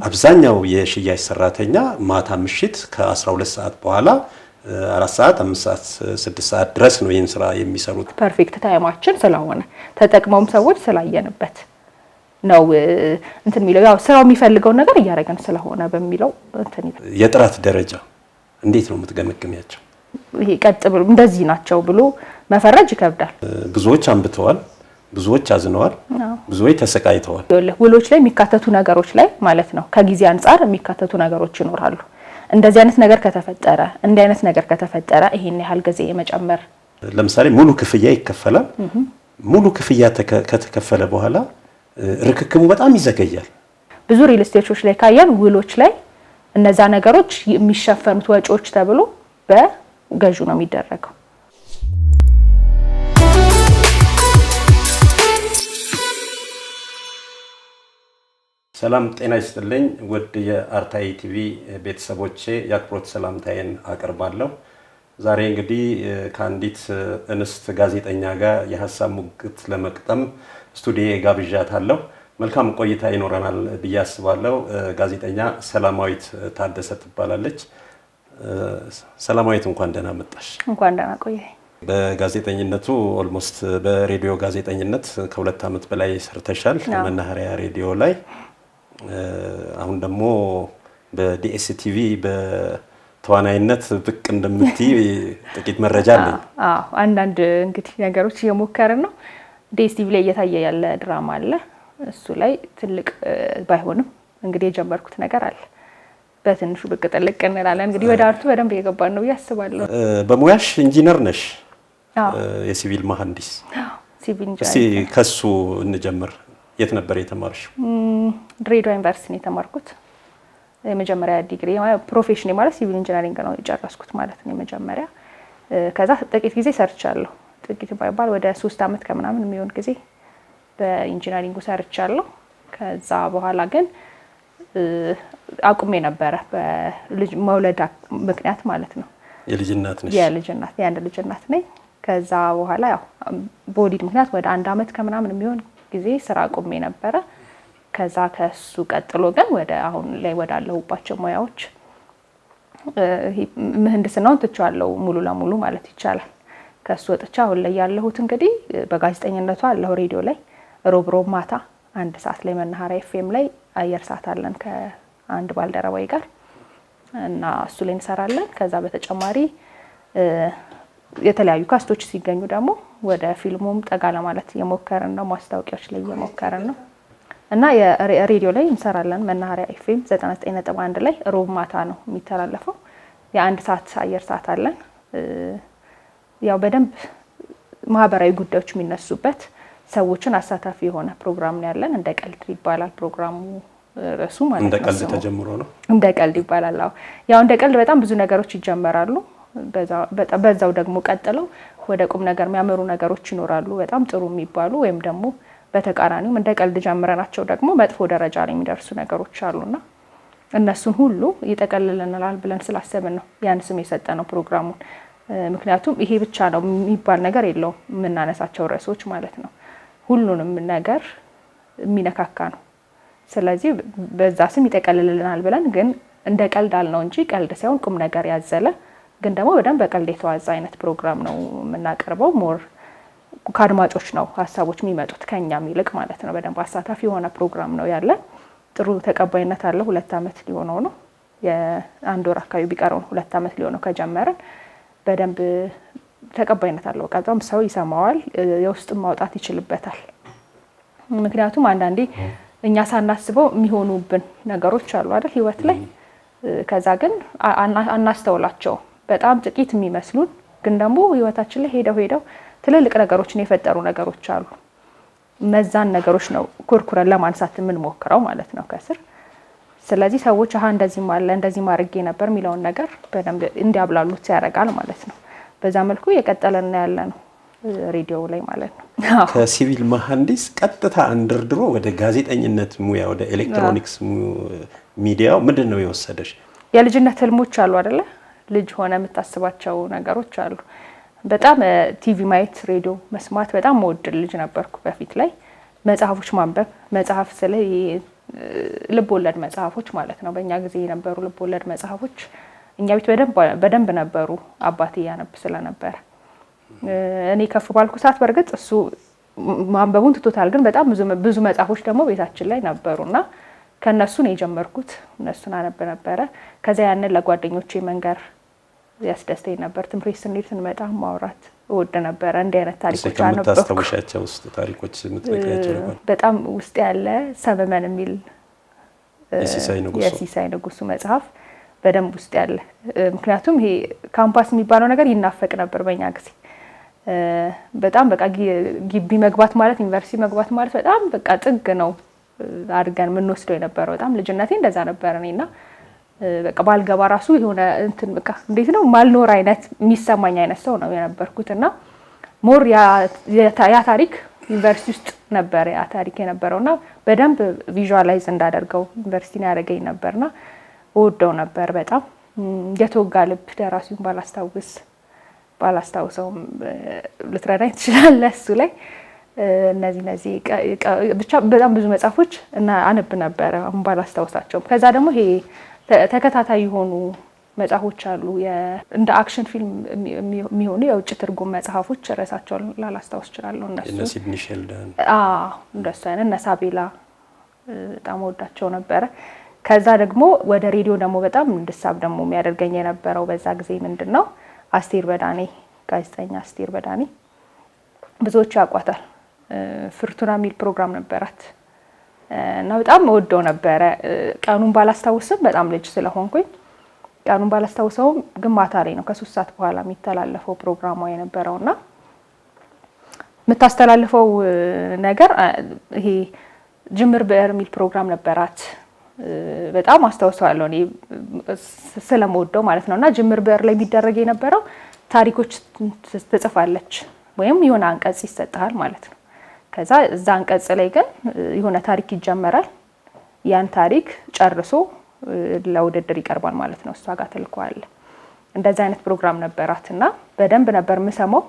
አብዛኛው የሽያጭ ሰራተኛ ማታ ምሽት ከ12 ሰዓት በኋላ 4 ሰዓት 5 ሰዓት 6 ሰዓት ድረስ ነው ይሄን ስራ የሚሰሩት። ፐርፌክት ታይማችን ስለሆነ ተጠቅመውም ሰዎች ስላየንበት ነው እንትን የሚለው ያው ስራው የሚፈልገው ነገር እያደረገን ስለሆነ በሚለው እንትን የጥራት ደረጃ እንዴት ነው የምትገመግሚያቸው? ይሄ ቀጥ ብሎ እንደዚህ ናቸው ብሎ መፈረጅ ይከብዳል። ብዙዎች አንብተዋል፣ ብዙዎች አዝነዋል፣ ብዙዎች ተሰቃይተዋል። ውሎች ላይ የሚካተቱ ነገሮች ላይ ማለት ነው ከጊዜ አንፃር የሚካተቱ ነገሮች ይኖራሉ። እንደዚህ አይነት ነገር ከተፈጠረ እንዲህ አይነት ነገር ከተፈጠረ ይሄን ያህል ጊዜ የመጨመር ለምሳሌ ሙሉ ክፍያ ይከፈላል። ሙሉ ክፍያ ከተከፈለ በኋላ ርክክሙ በጣም ይዘገያል። ብዙ ሪል ስቴቶች ላይ ካየን ውሎች ላይ እነዛ ነገሮች የሚሸፈኑት ወጪዎች ተብሎ በገዢው ነው የሚደረገው። ሰላም ጤና ይስጥልኝ ውድ የአርታይ ቲቪ ቤተሰቦቼ የአክብሮት ሰላምታዬን አቀርባለሁ። ዛሬ እንግዲህ ከአንዲት እንስት ጋዜጠኛ ጋር የሐሳብ ሙግት ለመቅጠም ስቱዲዮ ጋብዣታለሁ። መልካም ቆይታ ይኖረናል ብዬ አስባለሁ። ጋዜጠኛ ሰላማዊት ታደሰ ትባላለች። ሰላማዊት እንኳን ደህና መጣሽ። እንኳን ደህና ቆየህ። በጋዜጠኝነቱ ኦልሞስት በሬዲዮ ጋዜጠኝነት ከ2 ዓመት በላይ ሰርተሻል መናኸሪያ ሬዲዮ ላይ። አሁን ደግሞ በዲኤስቲቪ በተዋናይነት ብቅ እንደምትይ ጥቂት መረጃ አለኝ። አንዳንድ እንግዲህ ነገሮች እየሞከርን ነው። ዲኤስቲቪ ላይ እየታየ ያለ ድራማ አለ። እሱ ላይ ትልቅ ባይሆንም እንግዲህ የጀመርኩት ነገር አለ። በትንሹ ብቅ ጥልቅ እንላለን። እንግዲህ ወደ አርቱ በደንብ እየገባን ነው ያስባለሁ። በሙያሽ ኢንጂነር ነሽ? የሲቪል መሐንዲስ። ሲቪል ኢንጂነር። እስቲ ከሱ እንጀምር። የት ነበር የተማርሽው? ድሬዳዋ ዩኒቨርሲቲ ነው የተማርኩት። የመጀመሪያ ዲግሪ ፕሮፌሽን ማለት ሲቪል ኢንጂነሪንግ ነው የጨረስኩት ማለት ነው የመጀመሪያ። ከዛ ጥቂት ጊዜ ሰርቻለሁ። ጥቂት ባይባል ወደ 3 ዓመት ከምናምን የሚሆን ጊዜ በኢንጂነሪንጉ ሰርቻለሁ። ከዛ በኋላ ግን አቁሜ ነበረ በልጅ መውለድ ምክንያት ማለት ነው። የልጅናት ነሽ? የአንድ ልጅ እናት ነኝ። ከዛ በኋላ ያው በወሊድ ምክንያት ወደ 1 ዓመት ከምናምን የሚሆን ጊዜ ስራ አቁሜ ነበረ። ከዛ ከሱ ቀጥሎ ግን ወደ አሁን ላይ ወዳለሁባቸው ሙያዎች ምህንድስናውን ትቼዋለሁ ሙሉ ለሙሉ ማለት ይቻላል። ከሱ ወጥቼ አሁን ላይ ያለሁት እንግዲህ በጋዜጠኝነቱ አለሁ ሬዲዮ ላይ ሮብ ማታ 1 ሰዓት ላይ መናኸሪያ ኤፍኤም ላይ አየር ሰዓት አለን ከአንድ ባልደረባዬ ጋር እና እሱ ላይ እንሰራለን። ከዛ በተጨማሪ የተለያዩ ካስቶች ሲገኙ ደግሞ ወደ ፊልሙም ጠጋ ለማለት እየሞከርን ነው። ማስታወቂያዎች ላይ እየሞከርን ነው እና የሬዲዮ ላይ እንሰራለን። መናኸሪያ ኤፍኤም 99.1 ላይ ሮብ ማታ ነው የሚተላለፈው። የ1 ሰዓት አየር ሰዓት አለን። ያው በደንብ ማህበራዊ ጉዳዮች የሚነሱበት ሰዎችን አሳታፊ የሆነ ፕሮግራም ነው ያለን። እንደ ቀልድ ይባላል ፕሮግራሙ ርዕሱ ማለት ነው። እንደ ቀልድ ተጀምሮ ነው? እንደ ቀልድ ይባላል። ያው እንደ ቀልድ በጣም ብዙ ነገሮች ይጀመራሉ። በዛው ደግሞ ቀጥለው ወደ ቁም ነገር የሚያመሩ ነገሮች ይኖራሉ፣ በጣም ጥሩ የሚባሉ ወይም ደግሞ በተቃራኒው እንደ ቀልድ ጀምረናቸው ደግሞ መጥፎ ደረጃ ላይ የሚደርሱ ነገሮች አሉና እነሱን ሁሉ ይጠቀልልልናል ብለን ስላሰብን ነው ያን ስም የሰጠነው ፕሮግራሙን። ምክንያቱም ይሄ ብቻ ነው የሚባል ነገር የለውም የምናነሳቸው ርዕሶች ማለት ነው። ሁሉንም ነገር የሚነካካ ነው። ስለዚህ በዛ ስም ይጠቀልልልናል ብለን ግን እንደ ቀልድ አልነው እንጂ ቀልድ ሳይሆን ቁም ነገር ያዘለ ግን ደግሞ በደንብ በቀልድ የተዋዛ አይነት ፕሮግራም ነው የምናቀርበው። ሞር ከአድማጮች ነው ሀሳቦች የሚመጡት ከኛም ይልቅ ማለት ነው። በደንብ አሳታፊ የሆነ ፕሮግራም ነው ያለን። ጥሩ ተቀባይነት አለው። 2 ዓመት ሊሆነው ነው። የ1 ወር አካባቢ ቢቀረው 2 ዓመት ሊሆነው ከጀመረን በደንብ ተቀባይነት አለው። በጣም ሰው ይሰማዋል፣ የውስጥም ማውጣት ይችልበታል። ምክንያቱም አንዳንዴ እኛ ሳናስበው የሚሆኑብን ነገሮች አሉ አይደል ህይወት ላይ። ከዛ ግን አናስተውላቸው። በጣም ጥቂት የሚመስሉን ግን ደግሞ ህይወታችን ላይ ሄደው ትልልቅ ነገሮችን የፈጠሩ ነገሮች አሉ። መዛን ነገሮች ነው ኩርኩረን ለማንሳት የምንሞክረው ማለት ነው ከስር። ስለዚህ ሰዎች እንደዚህ ማለ እንደዚህ ማድረግ ነበር የሚለውን ነገር በደንብ እንዲያብላሉት ያደርጋል ማለት ነው። በዛ መልኩ የቀጠለና ያለ ነው ሬዲዮ ላይ ማለት ነው። ከሲቪል መሐንዲስ ቀጥታ እንድርድሮ ወደ ጋዜጠኝነት ሙያ ወደ ኤሌክትሮኒክስ ሚዲያው ምንድነው የወሰደሽ? የልጅነት ህልሞች አሉ አይደለ? ልጅ ሆነ የምታስባቸው ነገሮች አሉ። በጣም ቲቪ ማየት፣ ሬዲዮ መስማት በጣም ወድ ልጅ ነበርኩ በፊት ላይ። መጽሐፎች ማንበብ፣ መጽሐፍ ስለ ልብ ወለድ መጽሐፎች ማለት ነው። በእኛ ጊዜ የነበሩ ልብ ወለድ መጽሐፎች እኛ ቤት በደንብ ነበሩ። አባቴ ያነብ ስለነበረ እኔ ከፍ ባልኩ ሰዓት በርግጥ እሱ ማንበቡን ትቶታል። ግን በጣም ብዙ መጽሐፎች ደግሞ ቤታችን ላይ ነበሩና ከነሱ ነው የጀመርኩት። እነሱን አነብ ነበረ። ከዛ ያንን ለጓደኞቼ መንገር ያስደስተኝ ነበር። ትምህርት ስንሄድ ስንመጣ ማውራት እወድ ነበረ። እንዲህ አይነት ታሪኮች አነበብኩ። ከምታስታውሻቸው ውስጥ ታሪኮች የምትነግሪያቸው ነበር? በጣም ውስጥ ያለ ሰመመን የሚል የሲሳይ ንጉሱ መጽሐፍ በደንብ ውስጥ ያለ። ምክንያቱም ይሄ ካምፓስ የሚባለው ነገር ይናፈቅ ነበር በእኛ ጊዜ። በጣም በቃ ግቢ መግባት ማለት ዩኒቨርሲቲ መግባት ማለት በጣም በቃ ጥግ ነው አድርገን የምንወስደው የነበረው። በጣም ልጅነቴ እንደዛ ነበር እኔና በቃ ባልገባ ራሱ የሆነ እንትን በቃ እንዴት ነው ማልኖር አይነት የሚሰማኝ አይነት ሰው ነው የነበርኩትና ሞር ያ ታሪክ ዩኒቨርሲቲ ውስጥ ነበር ያ ታሪክ የነበረውና በደንብ ቪዥዋላይዝ እንዳደርገው ዩኒቨርሲቲ ነው ያደረገኝ ነበርና ወደው ነበር በጣም። የተወጋ ልብ ደራሲውን ባላስታውሰውም ልትረዳኝ ትችላለህ እሱ ላይ። እነዚህ ብቻ በጣም ብዙ መጽሐፎች እና አነብ ነበር አሁን ባላስታውሳቸውም። ከዛ ደግሞ ይሄ ተከታታይ የሆኑ መጽሐፎች አሉ እንደ አክሽን ፊልም የሚሆኑ የውጭ ትርጉም መጽሐፎች ራሳቸውን ላላስታውስ እችላለሁ። እነ ሲድኒ ሼልደን እንደሱ አይነት እነ ሳቤላ በጣም ወዳቸው ነበረ። ከዛ ደግሞ ወደ ሬዲዮ ደግሞ በጣም እንድሳብ ደግሞ የሚያደርገኝ የነበረው በዛ ጊዜ ምንድነው አስቴር በዳኔ፣ ጋዜጠኛ አስቴር በዳኔ ብዙዎች ያውቋታል። ፍርቱና የሚል ፕሮግራም ነበራት እና በጣም ወደው ነበረ። ቀኑን ባላስታውስም በጣም ልጅ ስለሆንኩኝ ቀኑን ባላስታውሰውም ግን ማታ ላይ ነው ከ3 ሰዓት በኋላ የሚተላለፈው ፕሮግራሟ የነበረውና የምታስተላልፈው ነገር ይሄ ጅምር ብዕር የሚል ፕሮግራም ነበራት። በጣም አስታውሰዋለሁ እኔ ስለምወደው ማለት ነውና ጅምር ብዕር ላይ የሚደረግ የነበረው ታሪኮች ትጽፋለች ወይም የሆነ አንቀጽ ይሰጣል ማለት ነው። ከዛ እዛ አንቀጽ ላይ ግን የሆነ ታሪክ ይጀመራል። ያን ታሪክ ጨርሶ ለውድድር ይቀርባል ማለት ነው። እሷ ጋር ተልኳል። እንደዛ አይነት ፕሮግራም ነበራትና በደንብ ነበር የምሰማው።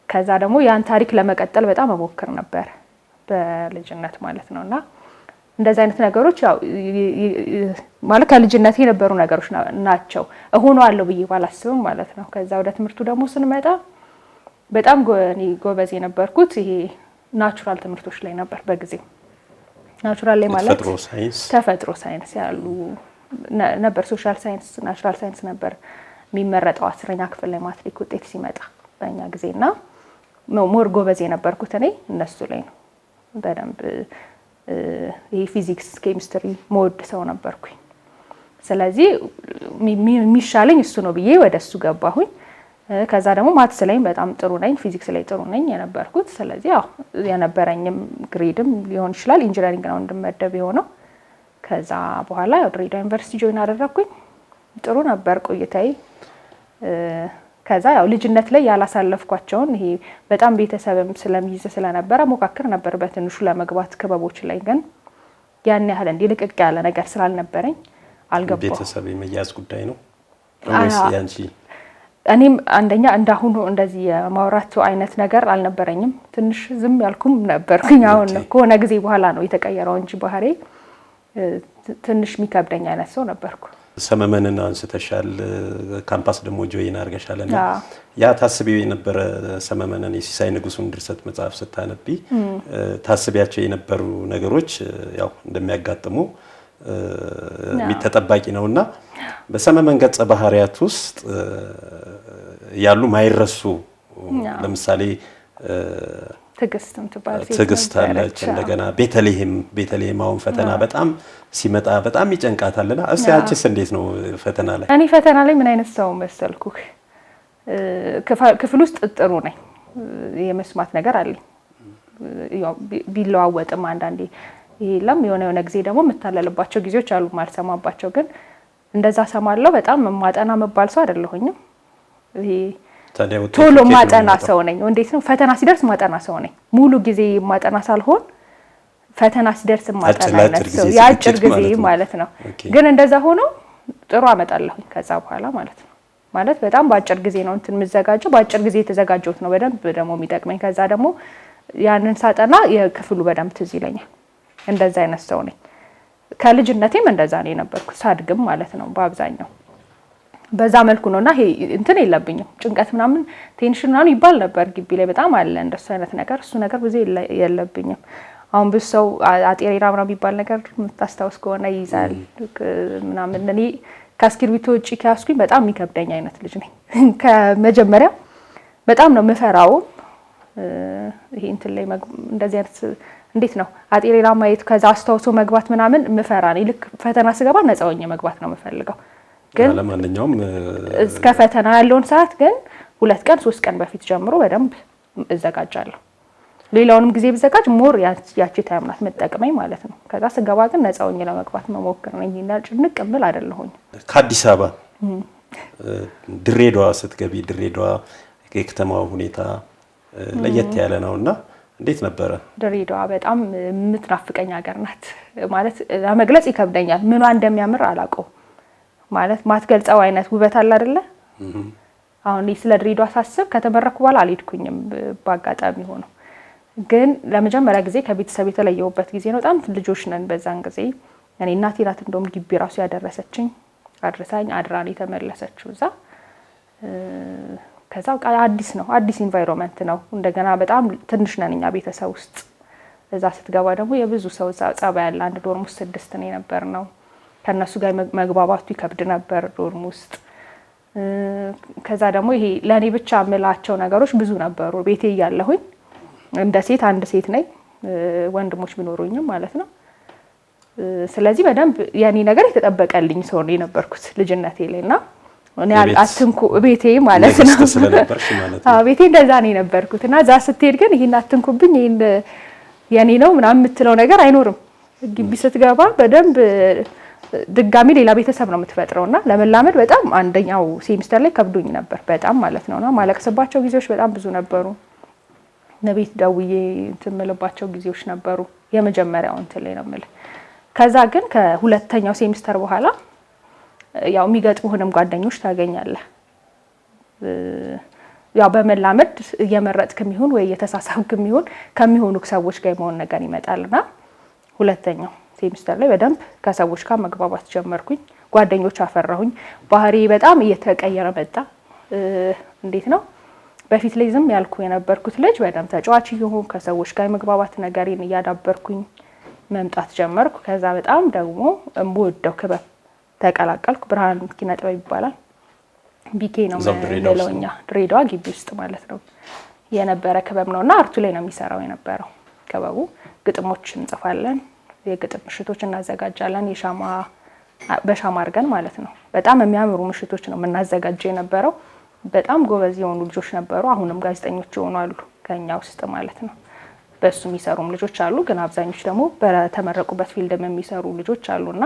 ከዛ ደግሞ ያን ታሪክ ለመቀጠል በጣም እሞክር ነበር በልጅነት ማለት ነውና እንደዛ አይነት ነገሮች ያው ማለት ከልጅነት የነበሩ ነገሮች ናቸው። እሆነዋለሁ ብዬ ባላስብም ማለት ነው። ከዛ ወደ ትምህርቱ ደግሞ ስንመጣ በጣም ጎበዝ የነበርኩት ይሄ ናቹራል ትምህርቶች ላይ ነበር በጊዜው። ናቹራል ላይ ማለት ተፈጥሮ ሳይንስ ያሉ ነበር። ሶሻል ሳይንስ፣ ናቹራል ሳይንስ ነበር የሚመረጠው 10ኛ ክፍል ላይ ማትሪክ ውጤት ሲመጣ በእኛ ጊዜና ሞር ጎበዝ የነበርኩት እኔ እነሱ ላይ ነው በደንብ። ይሄ ፊዚክስ፣ ኬሚስትሪ መወድ ሰው ነበርኩኝ። ስለዚህ የሚሻለኝ እሱ ነው ብዬ ወደሱ ገባሁኝ። ከዛ ደግሞ ማትስ ላይ በጣም ጥሩ ነኝ፣ ፊዚክስ ላይ ጥሩ ነኝ የነበርኩት። ስለዚህ ያው የነበረኝም ግሬድም ሊሆን ይችላል ኢንጂነሪንግ ነው እንድመደብ የሆነው። ከዛ በኋላ ያው ድሬዳዋ ዩኒቨርሲቲ ጆይን አደረኩኝ። ጥሩ ነበር ቆይታዬ። ከዛ ያው ልጅነት ላይ ያላሳለፍኳቸውን ይሄ በጣም ቤተሰብም ስለሚይዝ ስለነበረ ሞካክር ነበር በትንሹ ለመግባት ክበቦች ላይ፣ ግን ያን ያህል እንደ ልቅቅ ያለ ነገር ስላልነበረኝ አልገባሁም። ቤተሰብ የመያዝ ጉዳይ ነው ወይስ ያንቺ? እኔም አንደኛ እንዳሁኑ እንደዚህ የማውራቱ አይነት ነገር አልነበረኝም። ትንሽ ዝም ያልኩም ነበርኩኝ። አሁን ከሆነ ጊዜ በኋላ ነው የተቀየረው እንጂ ባህሪ ትንሽ የሚከብደኝ አይነት ሰው ነበርኩ። ሰመመንን አንስተሻል፣ ካምፓስ ደግሞ ጆይን አድርገሻልና ያ ታስቢው የነበረ ሰመመንን የሲሳይ ንጉሱን ድርሰት መጽሐፍ ስታነቢ ታስቢያቸው የነበሩ ነገሮች ያው እንደሚያጋጥሙ ተጠባቂ ነውና በሰመመን ገጸ ባህሪያት ውስጥ ያሉ ማይረሱ ለምሳሌ ትዕግስት አለች። እንደገና ቤተልሔም አሁን ፈተና በጣም ሲመጣ በጣም ይጨንቃታልና እስቲ አንቺስ እንዴት ነው ፈተና ላይ? እኔ ፈተና ላይ ምን አይነት ሰው መሰልኩህ? ክፍል ውስጥ ጥሩ ነኝ፣ የመስማት ነገር አለኝ። ያው ቢለዋወጥም አንዳንዴ ይሄለም የሆነ ጊዜ ደግሞ የምታለልባቸው ጊዜዎች አሉ ማልሰማባቸው፣ ግን እንደዛ ሰማለሁ። በጣም ማጠና መባል ሰው አይደለሁኝም። ይሄ ቶሎ ማጠና ሰው ነኝ። እንዴት ነው ፈተና ሲደርስ ማጠና ሰው ነኝ። ሙሉ ጊዜ ማጠና ሳልሆን ፈተና ሲደርስ ማጠና አይነት ሰው፣ የአጭር ጊዜ ማለት ነው። ግን እንደዛ ሆኖ ጥሩ አመጣለሁኝ ከዛ በኋላ ማለት ነው። ማለት በጣም በአጭር ጊዜ ነው እንትን የምዘጋጀው። በአጭር ጊዜ የተዘጋጀሁት ነው በደንብ ደግሞ የሚጠቅመኝ። ከዛ ደግሞ ያንን ሳጠና የክፍሉ በደንብ ትዝ ይለኛል። እንደዛ አይነት ሰው ነኝ። ከልጅነቴም እንደዛ ነው የነበርኩት ሳድግም ማለት ነው በአብዛኛው በዛ መልኩ ነውና ይሄ እንትን የለብኝም ጭንቀት ምናምን ቴንሽን ምናምን ይባል ነበር ግቢ ላይ በጣም አለ እንደሱ አይነት ነገር እሱ ነገር ብዙ የለብኝም። አሁን ብዙ ሰው አጤሬራ ምናምን የሚባል ነገር የምታስታውስ ከሆነ ይይዛል ምናምን እኔ ከእስክሪብቶ ውጪ ከያዝኩኝ በጣም የሚከብደኝ አይነት ልጅ ነኝ። ከመጀመሪያ በጣም ነው የምፈራው ይሄ እንትን ላይ እንደዚህ አይነት እንዴት ነው አጤሬራ ማየት ከዛ አስተውሶ መግባት ምናምን ምፈራ ነኝ። ልክ ፈተና ስገባ ነፃ ሆኜ መግባት ነው የምፈልገው። ግን ለማንኛውም እስከ ፈተና ያለውን ሰዓት ግን 2 ቀን 3 ቀን በፊት ጀምሮ በደንብ እዘጋጃለሁ። ሌላውንም ጊዜ ብዘጋጅ ሞር ያቺ ታይምናት መጠቀመኝ ማለት ነው። ከዛ ስገባ ግን ነፃ ሆኜ ለመግባት መሞከር ነው እንጂ ጭንቅ ብል አይደለሁኝ። ከአዲስ አበባ ድሬዳዋ ስትገቢ ድሬዳዋ የከተማው ሁኔታ ለየት ያለ ነውና እንዴት ነበረ? ድሬዳዋ በጣም የምትናፍቀኝ ሀገር ናት ማለት ለመግለጽ ይከብደኛል። ምኗ እንደሚያምር አላውቀው ማለት ማትገልጸው አይነት ውበት አለ አይደለ? አሁን ስለ ድሬዳዋ ሳስብ ከተመረኩ በኋላ አልሄድኩኝም በአጋጣሚ ሆኖ ግን ለመጀመሪያ ጊዜ ከቤተሰብ የተለየውበት ጊዜ ነው። በጣም ልጆች ነን በዛን ጊዜ እኔ እናቴ ናት እንደውም ግቢ ራሱ ያደረሰችኝ አድርሳኝ አድራን የተመለሰችው እዛ ከዛ አዲስ ነው አዲስ ኢንቫይሮንመንት ነው። እንደገና በጣም ትንሽ ነን እኛ ቤተሰብ ውስጥ እዛ ስትገባ ደግሞ የብዙ ሰው ጸባይ ያለ አንድ ዶርም ውስጥ 6 ነው የነበርነው። ከነሱ ጋር መግባባቱ ይከብድ ነበር ዶርም ውስጥ። ከዛ ደግሞ ይሄ ለኔ ብቻ የምላቸው ነገሮች ብዙ ነበሩ ቤቴ እያለሁኝ እንደ ሴት አንድ ሴት ነኝ ወንድሞች ቢኖሩኝም ማለት ነው። ስለዚህ በደንብ ያኔ ነገር የተጠበቀልኝ ሰው ነው የነበርኩት ልጅነቴ ላይና እኔ አትንኩ ቤቴ ማለት ነው ቤቴ እንደዛ ነው የነበርኩት እና እዛ ስትሄድ ግን ይሄን አትንኩብኝ ይሄን የኔ ነው ምናምን የምትለው ነገር አይኖርም። ግቢ ስትገባ በደንብ ድጋሚ ሌላ ቤተሰብ ነው የምትፈጥረውና ለመላመድ በጣም አንደኛው ሴሚስተር ላይ ከብዶኝ ነበር በጣም ማለት ነውና ማለቅስባቸው ጊዜዎች በጣም ብዙ ነበሩ። ነቤት ደውዬ እንትን የምልባቸው ጊዜዎች ነበሩ የመጀመሪያው እንትን ላይ ነው የምልህ። ከዛ ግን ከሁለተኛው ሴሚስተር በኋላ ያው የሚገጥሙህንም ጓደኞች ታገኛለህ። ያው በመላመድ እየመረጥክም ይሁን ወይ እየተሳሳብክም ይሁን ከሚሆኑ ሰዎች ጋር የመሆን ነገር ይመጣልና ሁለተኛው ሴሚስተር ላይ በደንብ ከሰዎች ጋር መግባባት ጀመርኩኝ። ጓደኞች አፈራሁኝ። ባህሪ በጣም እየተቀየረ መጣ። እንዴት ነው በፊት ላይ ዝም ያልኩ የነበርኩት ልጅ በደንብ ተጫዋች ይሁን ከሰዎች ጋር መግባባት ነገሬን እያዳበርኩኝ መምጣት ጀመርኩ። ከዛ በጣም ደግሞ እምወደው ክበብ ተቀላቀልኩ። ብርሃን ኪነ ጥበብ ይባላል። ቢኬ ነው ለለውኛ ድሬዳዋ ግቢ ውስጥ ማለት ነው የነበረ ክበብ ነውና አርቱ ላይ ነው የሚሰራው የነበረው ክበቡ። ግጥሞች እንጽፋለን፣ የግጥም ምሽቶች እናዘጋጃለን። በሻማ አድርገን ማለት ነው። በጣም የሚያምሩ ምሽቶች ነው የምናዘጋጀው የነበረው። በጣም ጎበዝ የሆኑ ልጆች ነበሩ። አሁንም ጋዜጠኞች የሆኑ አሉ ከኛ ውስጥ ማለት ነው። በሱ የሚሰሩም ልጆች አሉ፣ ግን አብዛኞቹ ደግሞ በተመረቁበት ፊልድም የሚሰሩ ልጆች አሉና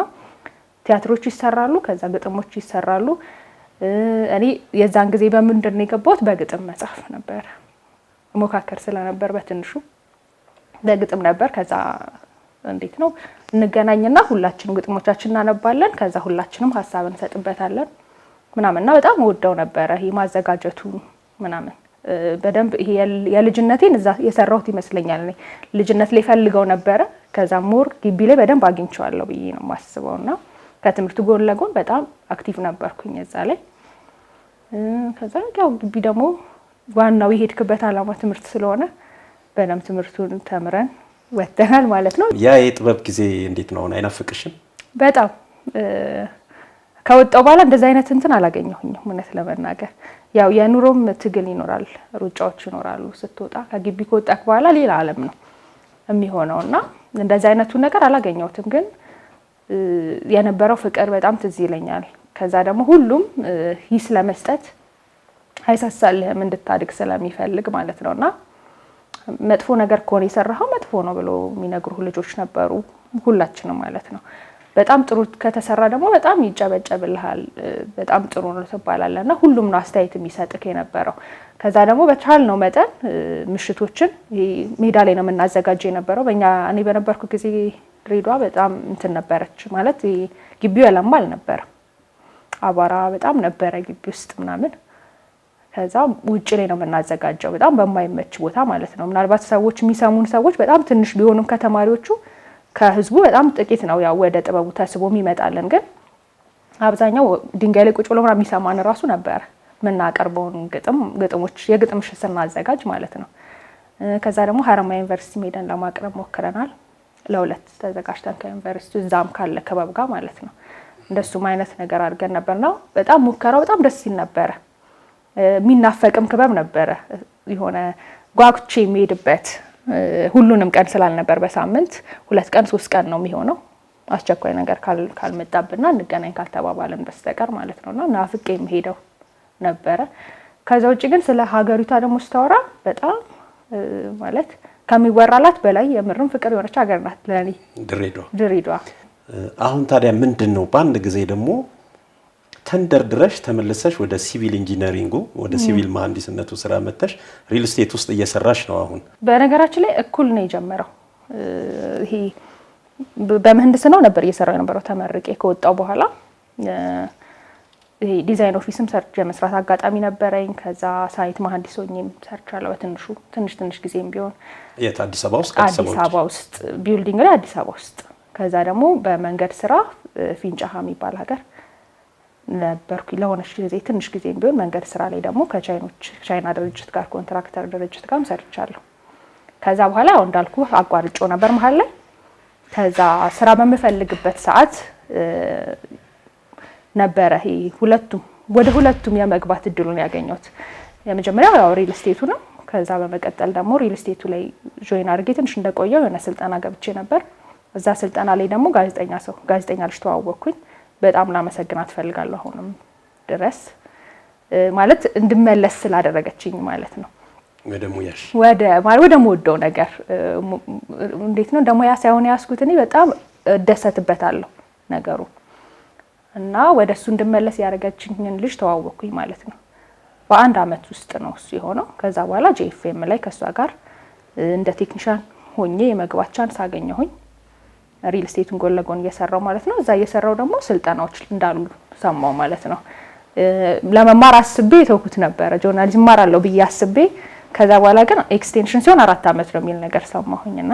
ቲያትሮች ይሰራሉ፣ ከዛ ግጥሞች ይሰራሉ። እኔ የዛን ጊዜ በምንድን ነው የገባሁት? በግጥም መጽሐፍ ነበር ሞካከር ስለነበር በትንሹ በግጥም ነበር። ከዛ እንዴት ነው እንገናኝና ሁላችንም ግጥሞቻችን እናነባለን። ከዛ ሁላችንም ሀሳብ እንሰጥበታለን ምናምንና በጣም ወደው ነበር ይሄ ማዘጋጀቱ ምናምን በደንብ ይሄ የልጅነቴን እዛ የሰራሁት ይመስለኛል። እኔ ልጅነት ላይ ፈልገው ነበር። ከዛ ሞር ግቢ ላይ በደንብ አግኝቼዋለሁ ብዬ ነው የማስበውና ከትምህርቱ ጎን ለጎን በጣም አክቲቭ ነበርኩኝ እዛ ላይ። ከዛ ያው ግቢ ደግሞ ዋናው የሄድክበት ዓላማ ትምህርት ስለሆነ በደንብ ትምህርቱን ተምረን ወጥተናል ማለት ነው። ያ የጥበብ ጊዜ እንዴት ነው አይናፍቅሽም? በጣም ከወጣው በኋላ እንደዛ አይነት እንትን አላገኘሁኝም እውነት ለመናገር። ያው የኑሮም ትግል ይኖራል፣ ሩጫዎች ይኖራሉ። ስትወጣ ከግቢ ከወጣክ በኋላ ሌላ ዓለም ነው የሚሆነውና እንደዛ አይነቱ ነገር አላገኘሁትም። ግን የነበረው ፍቅር በጣም ትዝ ይለኛል። ከዛ ደግሞ ሁሉም ሂስ ለመስጠት አይሳሳልህም እንድታድግ ስለሚፈልግ ማለት ነውና መጥፎ ነገር ከሆነ የሰራኸው መጥፎ ነው ብሎ የሚነግሩ ልጆች ነበሩ፣ ሁላችንም ማለት ነው። በጣም ጥሩ ከተሰራ ደግሞ በጣም ይጨበጨብልሃል፣ በጣም ጥሩ ነው ትባላለና ሁሉም ነው አስተያየት የሚሰጥክ የነበረው። ከዛ ደግሞ በቻልነው መጠን ምሽቶችን ሜዳ ላይ ነው የምናዘጋጀው የነበረው። እኔ በነበርኩ ጊዜ ድሬዳዋ በጣም እንትን ነበረች ማለት ግቢው ያለማ አልነበረም፣ አቧራ በጣም ነበረ ግቢ ውስጥ ምናምን። ከዛ ውጭ ላይ ነው የምናዘጋጀው በጣም በማይመች ቦታ ማለት ነው። ምናልባት ሰዎች የሚሰሙን ሰዎች በጣም ትንሽ ቢሆኑም ከተማሪዎቹ ከህዝቡ በጣም ጥቂት ነው ያው ወደ ጥበቡ ተስቦ የሚመጣልን። ግን አብዛኛው ድንጋይ ላይ ቁጭ ብሎ ምናምን የሚሰማን ራሱ ነበር ምናቀርበውን ግጥሞች የግጥም ምሽት ስናዘጋጅ ማለት ነው። ከዛ ደግሞ ሀረማያ ዩኒቨርሲቲ ሄደን ለማቅረብ ሞክረናል። ለሁለት ተዘጋጅተን ከዩኒቨርሲቲው እዛም ካለ ክበብ ጋር ማለት ነው። እንደሱም አይነት ነገር አድርገን ነበርና በጣም ሙከራው በጣም ደስ ሲል ነበረ። የሚናፈቅም ክበብ ነበረ። የሆነ ጓጉቼ የሚሄድበት ሁሉንም ቀን ስላልነበር በሳምንት 2 ቀን 3 ቀን ነው የሚሆነው አስቸኳይ ነገር ካልመጣብና እንገናኝ ካልተባባለን በስተቀር ማለት ነውና ናፍቄ የሚሄደው ነበረ። ከዛ ውጪ ግን ስለ ሀገሪቷ ደግሞ ስታወራ በጣም ማለት ከሚወራላት በላይ የምርም ፍቅር የሆነች ሀገር ናት ለኔ ድሬዳዋ። አሁን ታዲያ ምንድነው በአንድ ጊዜ ደግሞ ተንደርድረሽ ተመልሰሽ ወደ ሲቪል ኢንጂነሪንጉ ወደ ሲቪል መሐንዲስነቱ ስራ መተሽ ሪል ስቴት ውስጥ እየሰራሽ ነው? አሁን በነገራችን ላይ እኩል ነው የጀመረው። ይሄ በምህንድስናው ነበር እየሰራው የነበረው ተመርቄ ከወጣው በኋላ ይሄ ዲዛይን ኦፊስም ሰርች የመስራት አጋጣሚ ነበረኝ። ከዛ ሳይት መሐንዲስ ሆኜም ሰርቻለሁ በትንሹ ትንሽ ጊዜም ቢሆን የት አዲስ አበባ ውስጥ ቢልዲንግ ላይ አዲስ አበባ ውስጥ። ከዛ ደግሞ በመንገድ ስራ ፊንጫሃ የሚባል ሀገር ነበርኩ ለሆነች ጊዜ ትንሽ ጊዜም ቢሆን መንገድ ስራ ላይ ደግሞ ከቻይና ድርጅት ጋር ኮንትራክተር ድርጅት ጋርም ሰርቻለሁ። ከዛ በኋላ ያው እንዳልኩ አቋርጬ ነበር መሀል ላይ። ከዛ ስራ በምፈልግበት ሰዓት ነበረ ወደ ሁለቱም የመግባት እድሉን ያገኘሁት። የመጀመሪያው ያው ሪል ስቴቱ ነው። ከዛ በመቀጠል ደግሞ ሪል ስቴቱ ላይ ጆይን አድርጌ ትንሽ እንደቆየው የሆነ ስልጠና ገብቼ ነበር። እዛ ስልጠና ላይ ደግሞ ጋዜጠኛ ልጅ ተዋወቅኩኝ። በጣም ላመሰግናት ፈልጋለሁ አሁንም ድረስ ማለት እንድመለስ ስላደረገችኝ ማለት ነው። ወደ ሞደው ነገር እንዴት ነው ደሞ ያ ሳይሆን ያስኩት እኔ በጣም እደሰትበታለሁ ነገሩ እና ወደሱ እንድመለስ ያደረገችኝን ልጅ ተዋወቅኩኝ ማለት ነው። በአንድ አመት ውስጥ ነው እሱ የሆነው። ከዛ በኋላ ጄኤፍኤም ላይ ከሷ ጋር እንደ ቴክኒሻን ሆኜ የመግባት ቻንስ አገኘሁኝ። ሪል ስቴቱን ጎን ለጎን እየሰራው ማለት ነው። እዛ እየሰራው ደግሞ ስልጠናዎች እንዳሉ ሰማው ማለት ነው። ለመማር አስቤ የተውኩት ነበር ጆርናሊዝም ማራለው ብዬ አስቤ። ከዛ በኋላ ግን ኤክስቴንሽን ሲሆን 4 አመት ነው የሚል ነገር ሰማሁኝና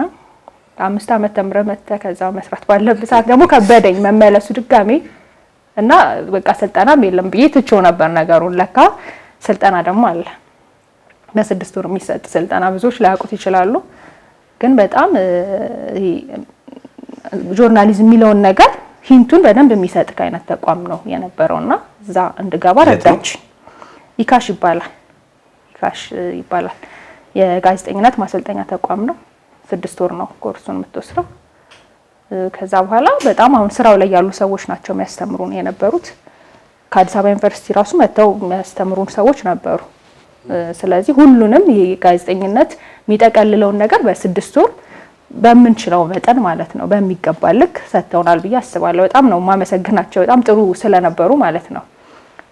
5 አመት ተምረህ መተህ ከዛ መስራት ባለብህ ሰዓት ደግሞ ከበደኝ መመለሱ ድጋሜ እና በቃ ስልጠናም የለም ብዬ ትቼው ነበር ነገሩን። ለካ ስልጠና ደግሞ አለ በ6 ወር የሚሰጥ ስልጠና ብዙዎች ላያውቁት ይችላሉ። ግን በጣም ጆርናሊዝም የሚለውን ነገር ሂንቱን በደንብ የሚሰጥ አይነት ተቋም ነው የነበረውና እዛ እንድገባ ረዳች። ኢካሽ ይባላል የጋዜጠኝነት ማሰልጠኛ ተቋም ነው። 6 ወር ነው ኮርሱን የምትወስደው። ከዛ በኋላ በጣም አሁን ስራው ላይ ያሉ ሰዎች ናቸው የሚያስተምሩን የነበሩት። ከአዲስ አበባ ዩኒቨርሲቲ ራሱ መተው የሚያስተምሩን ሰዎች ነበሩ። ስለዚህ ሁሉንም ይሄ ጋዜጠኝነት የሚጠቀልለውን ነገር በ6 ወር በምንችለው መጠን ማለት ነው በሚገባ ልክ ሰጥተውናል ብዬ አስባለሁ። በጣም ነው ማመሰግናቸው በጣም ጥሩ ስለነበሩ ማለት ነው።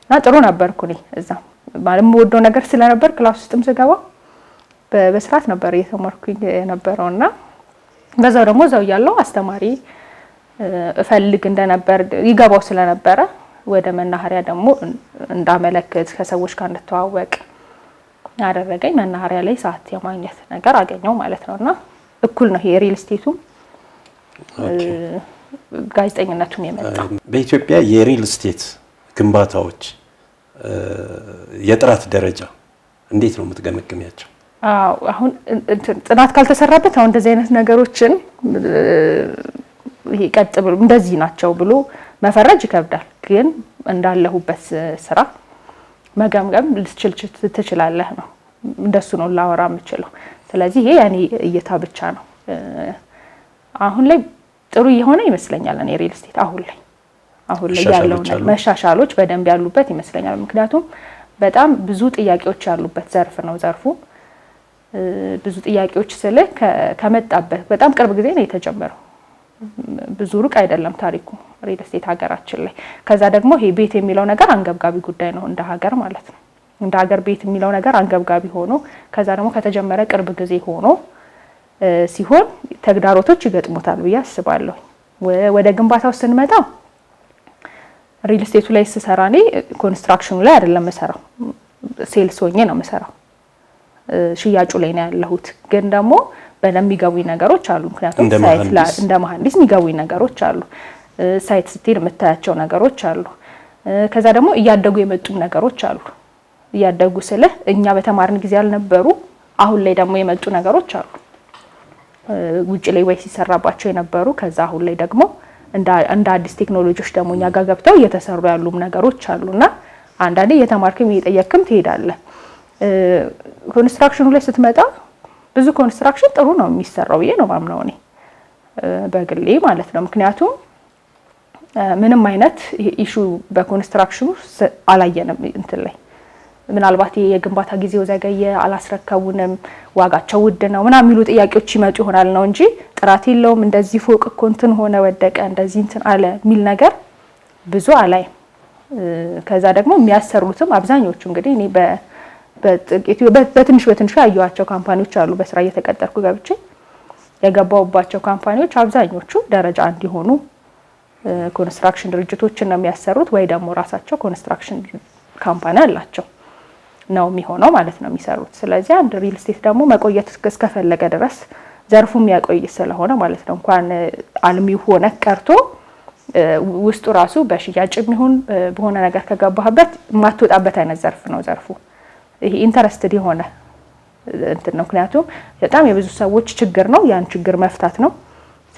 እና ጥሩ ነበርኩ እኔ እዛ ማለት የምወደው ነገር ስለነበር ክላስ ውስጥም ስገባ በስርዓት ነበር እየተማርኩኝ የነበረውና በዛው ደግሞ እዛው ያለው አስተማሪ እፈልግ እንደነበር ይገባው ስለነበረ ወደ መናኸሪያ ደግሞ እንዳመለክት ከሰዎች ጋር እንድተዋወቅ ያደረገኝ መናኸሪያ ላይ ሰዓት የማግኘት ነገር አገኘው ማለት ነውና እኩል ነው ይሄ ሪል ስቴቱም ጋዜጠኝነቱም የመጣው። በኢትዮጵያ የሪል ስቴት ግንባታዎች የጥራት ደረጃ እንዴት ነው የምትገመግሚያቸው? አሁን ጥናት ካልተሰራበት አሁን እንደዚህ አይነት ነገሮችን ይሄ ቀጥ ብሎ እንደዚህ ናቸው ብሎ መፈረጅ ይከብዳል። ግን እንዳለሁበት ስራ መገምገም ትችላለህ ነው። እንደሱ ነው ላወራ የምችለው። ስለዚህ ይሄ ያኔ እይታ ብቻ ነው። አሁን ላይ ጥሩ የሆነ ይመስለኛል እኔ ሪል ስቴት አሁን ላይ ያለው መሻሻሎች በደንብ ያሉበት ይመስለኛል። ምክንያቱም በጣም ብዙ ጥያቄዎች ያሉበት ዘርፍ ነው ዘርፉ። ብዙ ጥያቄዎች ስለ ከመጣበት በጣም ቅርብ ጊዜ ነው የተጀመረው። ብዙ ሩቅ አይደለም ታሪኩ ሪል ስቴት ሀገራችን ላይ። ከዛ ደግሞ ይሄ ቤት የሚለው ነገር አንገብጋቢ ጉዳይ ነው እንደ ሀገር ማለት ነው። እንደ ሀገር ቤት የሚለው ነገር አንገብጋቢ ሆኖ ከዛ ደግሞ ከተጀመረ ቅርብ ጊዜ ሆኖ ሲሆን ተግዳሮቶች ይገጥሙታል ብዬ አስባለሁ። ወደ ግንባታው ስንመጣ ሪል ስቴቱ ላይ ስሰራ እኔ ኮንስትራክሽኑ ላይ አይደለም መሰራው፣ ሴልስ ሆኜ ነው መሰራው። ሽያጩ ላይ ነው ያለሁት። ግን ደግሞ በደንብ የሚገቡኝ ነገሮች አሉ። ምክንያቱም ሳይት እንደ መሐንዲስ የሚገቡኝ ነገሮች አሉ። ሳይት ስትሄድ የምታያቸው ነገሮች አሉ። ከዛ ደግሞ እያደጉ የመጡም ነገሮች አሉ። እያደጉ ስለ እኛ በተማርን ጊዜ ያልነበሩ አሁን ላይ ደግሞ የመጡ ነገሮች አሉ። ውጭ ላይ ወይ ሲሰራባቸው የነበሩ ከዛ አሁን ላይ ደግሞ እንደ አዲስ ቴክኖሎጂዎች ደግሞ እኛ ጋር ገብተው እየተሰሩ ያሉም ነገሮች አሉና አንዳንዴ እየተማርክም እየጠየቅክም ትሄዳለህ። ኮንስትራክሽኑ ላይ ስትመጣ ብዙ ኮንስትራክሽን ጥሩ ነው የሚሰራው ብዬ ነው ማምነው እኔ በግሌ ማለት ነው። ምክንያቱም ምንም አይነት ኢሹ በኮንስትራክሽኑ አላየንም እንትን ላይ ምናልባት የግንባታ ጊዜው ዘገየ፣ አላስረከቡንም፣ ዋጋቸው ውድ ነው ምናምን የሚሉ ጥያቄዎች ይመጡ ይሆናል ነው እንጂ ጥራት የለውም፣ እንደዚህ ፎቅ እኮ እንትን ሆነ ወደቀ፣ እንደዚህ እንትን አለ የሚል ነገር ብዙ አላይም። ከዛ ደግሞ የሚያሰሩትም አብዛኞቹ እንግዲህ እኔ በትንሹ ያየኋቸው ካምፓኒዎች አሉ። በስራ እየተቀጠርኩ ገብቼ የገባውባቸው ካምፓኒዎች አብዛኞቹ ደረጃ እንዲሆኑ ኮንስትራክሽን ድርጅቶችን ነው የሚያሰሩት ወይ ደግሞ ራሳቸው ኮንስትራክሽን ካምፓኒ አላቸው ነው የሚሆነው ማለት ነው የሚሰሩት። ስለዚህ አንድ ሪል ስቴት ደግሞ መቆየት እስከፈለገ ድረስ ዘርፉ የሚያቆይ ስለሆነ ማለት ነው እንኳን አልሚው ሆነ ቀርቶ ውስጡ ራሱ በሽያጭም ይሁን በሆነ ነገር ከገባህበት ማትወጣበት አይነት ዘርፍ ነው ዘርፉ። ይሄ ኢንተረስትድ የሆነ እንትን ነው። ምክንያቱም በጣም የብዙ ሰዎች ችግር ነው፣ ያን ችግር መፍታት ነው።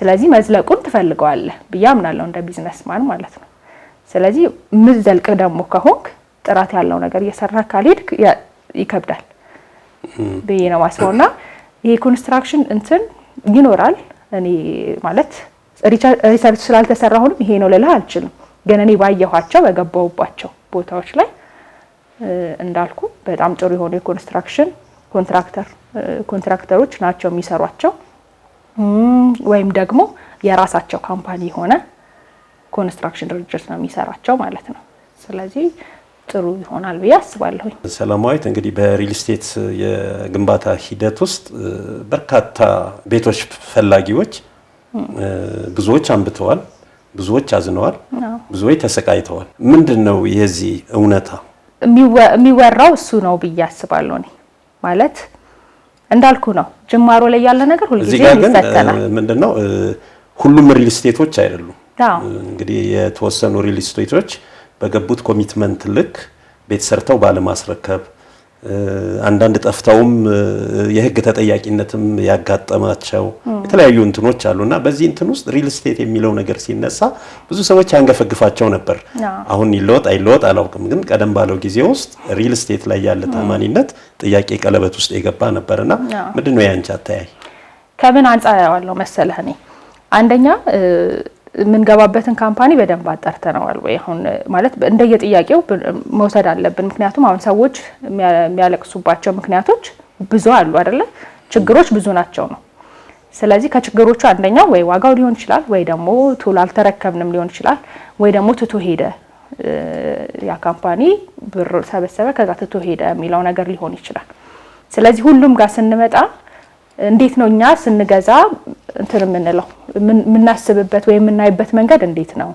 ስለዚህ መዝለቁን ትፈልገዋለህ ብዬ አምናለሁ እንደ ቢዝነስማን ማለት ነው። ስለዚህ ምዘልቅ ደግሞ ከሆንክ ጥራት ያለው ነገር እየሰራ ካልሄድክ ይከብዳል ብዬ ነው ማስበውና ይሄ ኮንስትራክሽን እንትን ይኖራል። እኔ ማለት ሪሰርች ስላልተሰራሁንም ይሄ ነው ልልህ አልችልም። ግን እኔ ባየኋቸው በገባሁባቸው ቦታዎች ላይ እንዳልኩ በጣም ጥሩ የሆኑ የኮንስትራክሽን ኮንትራክተሮች ናቸው የሚሰሯቸው ወይም ደግሞ የራሳቸው ካምፓኒ የሆነ ኮንስትራክሽን ድርጅት ነው የሚሰራቸው ማለት ነው። ስለዚህ ጥሩ ይሆናል ብዬ አስባለሁ። ሰላማዊት እንግዲህ በሪል ስቴት የግንባታ ሂደት ውስጥ በርካታ ቤቶች ፈላጊዎች ብዙዎች አንብተዋል፣ ብዙዎች አዝነዋል፣ ብዙዎች ተሰቃይተዋል። ምንድነው የዚህ እውነታ? የሚወራው እሱ ነው ብዬ አስባለሁ። እኔ ማለት እንዳልኩ ነው ጅማሮ ላይ ያለ ነገር ሁልጊዜ ይፈተናል። ምንድነው ሁሉም ሪል ስቴቶች አይደሉም። እንግዲህ የተወሰኑ ሪል ስቴቶች በገቡት ኮሚትመንት ልክ ቤት ሰርተው ባለማስረከብ አንዳንድ ጠፍተውም የህግ ተጠያቂነትም ያጋጠማቸው የተለያዩ እንትኖች አሉና በዚህ እንትን ውስጥ ሪል ስቴት የሚለው ነገር ሲነሳ ብዙ ሰዎች ያንገፈግፋቸው ነበር። አሁን ይለወጥ አይለወጥ አላውቅም፣ ግን ቀደም ባለው ጊዜ ውስጥ ሪል ስቴት ላይ ያለ ታማኒነት ጥያቄ ቀለበት ውስጥ የገባ ነበርና ምንድነው ያንቺ አተያይ? ከምን አንጻር ያለው መሰለህ እኔ አንደኛ የምንገባበትን ካምፓኒ በደንብ አጣርተናል ወይ አሁን ማለት እንደየጥያቄው መውሰድ አለብን። ምክንያቱም አሁን ሰዎች የሚያለቅሱባቸው ምክንያቶች ብዙ አሉ አይደለ? ችግሮች ብዙ ናቸው ነው። ስለዚህ ከችግሮቹ አንደኛው ወይ ዋጋው ሊሆን ይችላል፣ ወይ ደግሞ ቶሎ አልተረከብንም ሊሆን ይችላል፣ ወይ ደግሞ ትቶ ሄደ ያ ካምፓኒ ብር ሰበሰበ ከዛ ትቶ ሄደ የሚለው ነገር ሊሆን ይችላል። ስለዚህ ሁሉም ጋር ስንመጣ እንዴት ነው እኛ ስንገዛ እንትን የምንለው የምናስብበት ወይ የምናይበት መንገድ እንዴት ነው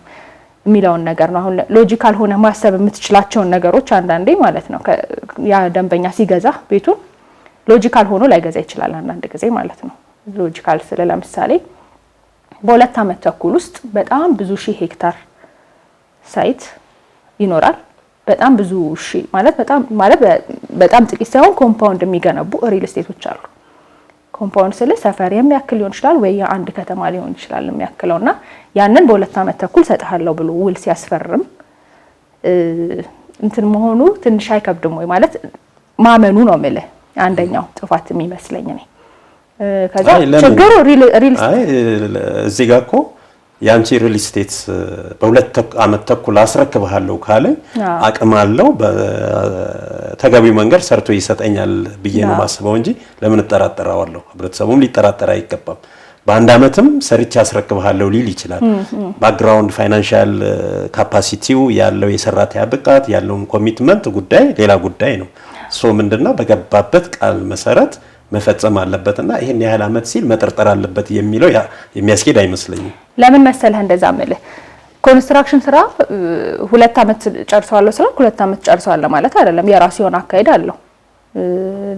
የሚለውን ነገር ነው። አሁን ሎጂካል ሆነ ማሰብ የምትችላቸውን ነገሮች አንዳንዴ ማለት ነው ያ ደንበኛ ሲገዛ ቤቱን ሎጂካል ሆኖ ላይገዛ ይችላል አንዳንድ ጊዜ ማለት ነው። ሎጂካል ስለ ለምሳሌ በ2 ዓመት ተኩል ውስጥ በጣም ብዙ ሺህ ሄክታር ሳይት ይኖራል። በጣም ብዙ ሺህ ማለት በጣም ጥቂት ሳይሆን ኮምፓውንድ የሚገነቡ ሪል ስቴቶች አሉ። ኮምፓውንድ ስለ ሰፈር የሚያክል ሊሆን ይችላል ወይ አንድ ከተማ ሊሆን ይችላል የሚያክለውና ያንን በ2 ዓመት ተኩል ሰጣለው ብሎ ውል ሲያስፈርም እንትን መሆኑ ትንሽ አይከብድም ወይ ማለት ማመኑ ነው ማለት አንደኛው ጥፋት የሚመስለኝ እኔ። ከዛ ችግሩ ሪል እዚህ ጋር እኮ ያንቺ ሪል ስቴት በ2 ዓመት ተኩል አስረክብሃለሁ ካለ አቅም አለው በተገቢው መንገድ ሰርቶ ይሰጠኛል ብዬ ነው ማስበው እንጂ ለምን እጠራጠራዋለሁ? ህብረተሰቡም ሊጠራጠር አይገባም። በ1 ዓመትም ሰርቼ አስረክብሃለሁ ሊል ይችላል። ባክግራውንድ ፋይናንሻል ካፓሲቲው ያለው የሰራተኛ ብቃት ያለውን ኮሚትመንት ጉዳይ ሌላ ጉዳይ ነው። ምንድነው በገባበት ቃል መሰረት መፈጸም አለበትና ይሄን ያህል አመት ሲል መጠርጠር አለበት የሚለው የሚያስኬድ አይመስለኝም። ለምን መሰለህ እንደዛ ማለት ኮንስትራክሽን ስራ 2 ዓመት ጨርሰዋለሁ ስለ 2 ዓመት ጨርሰዋለሁ ማለት አይደለም። የራሱ የሆነ አካሄድ አለው።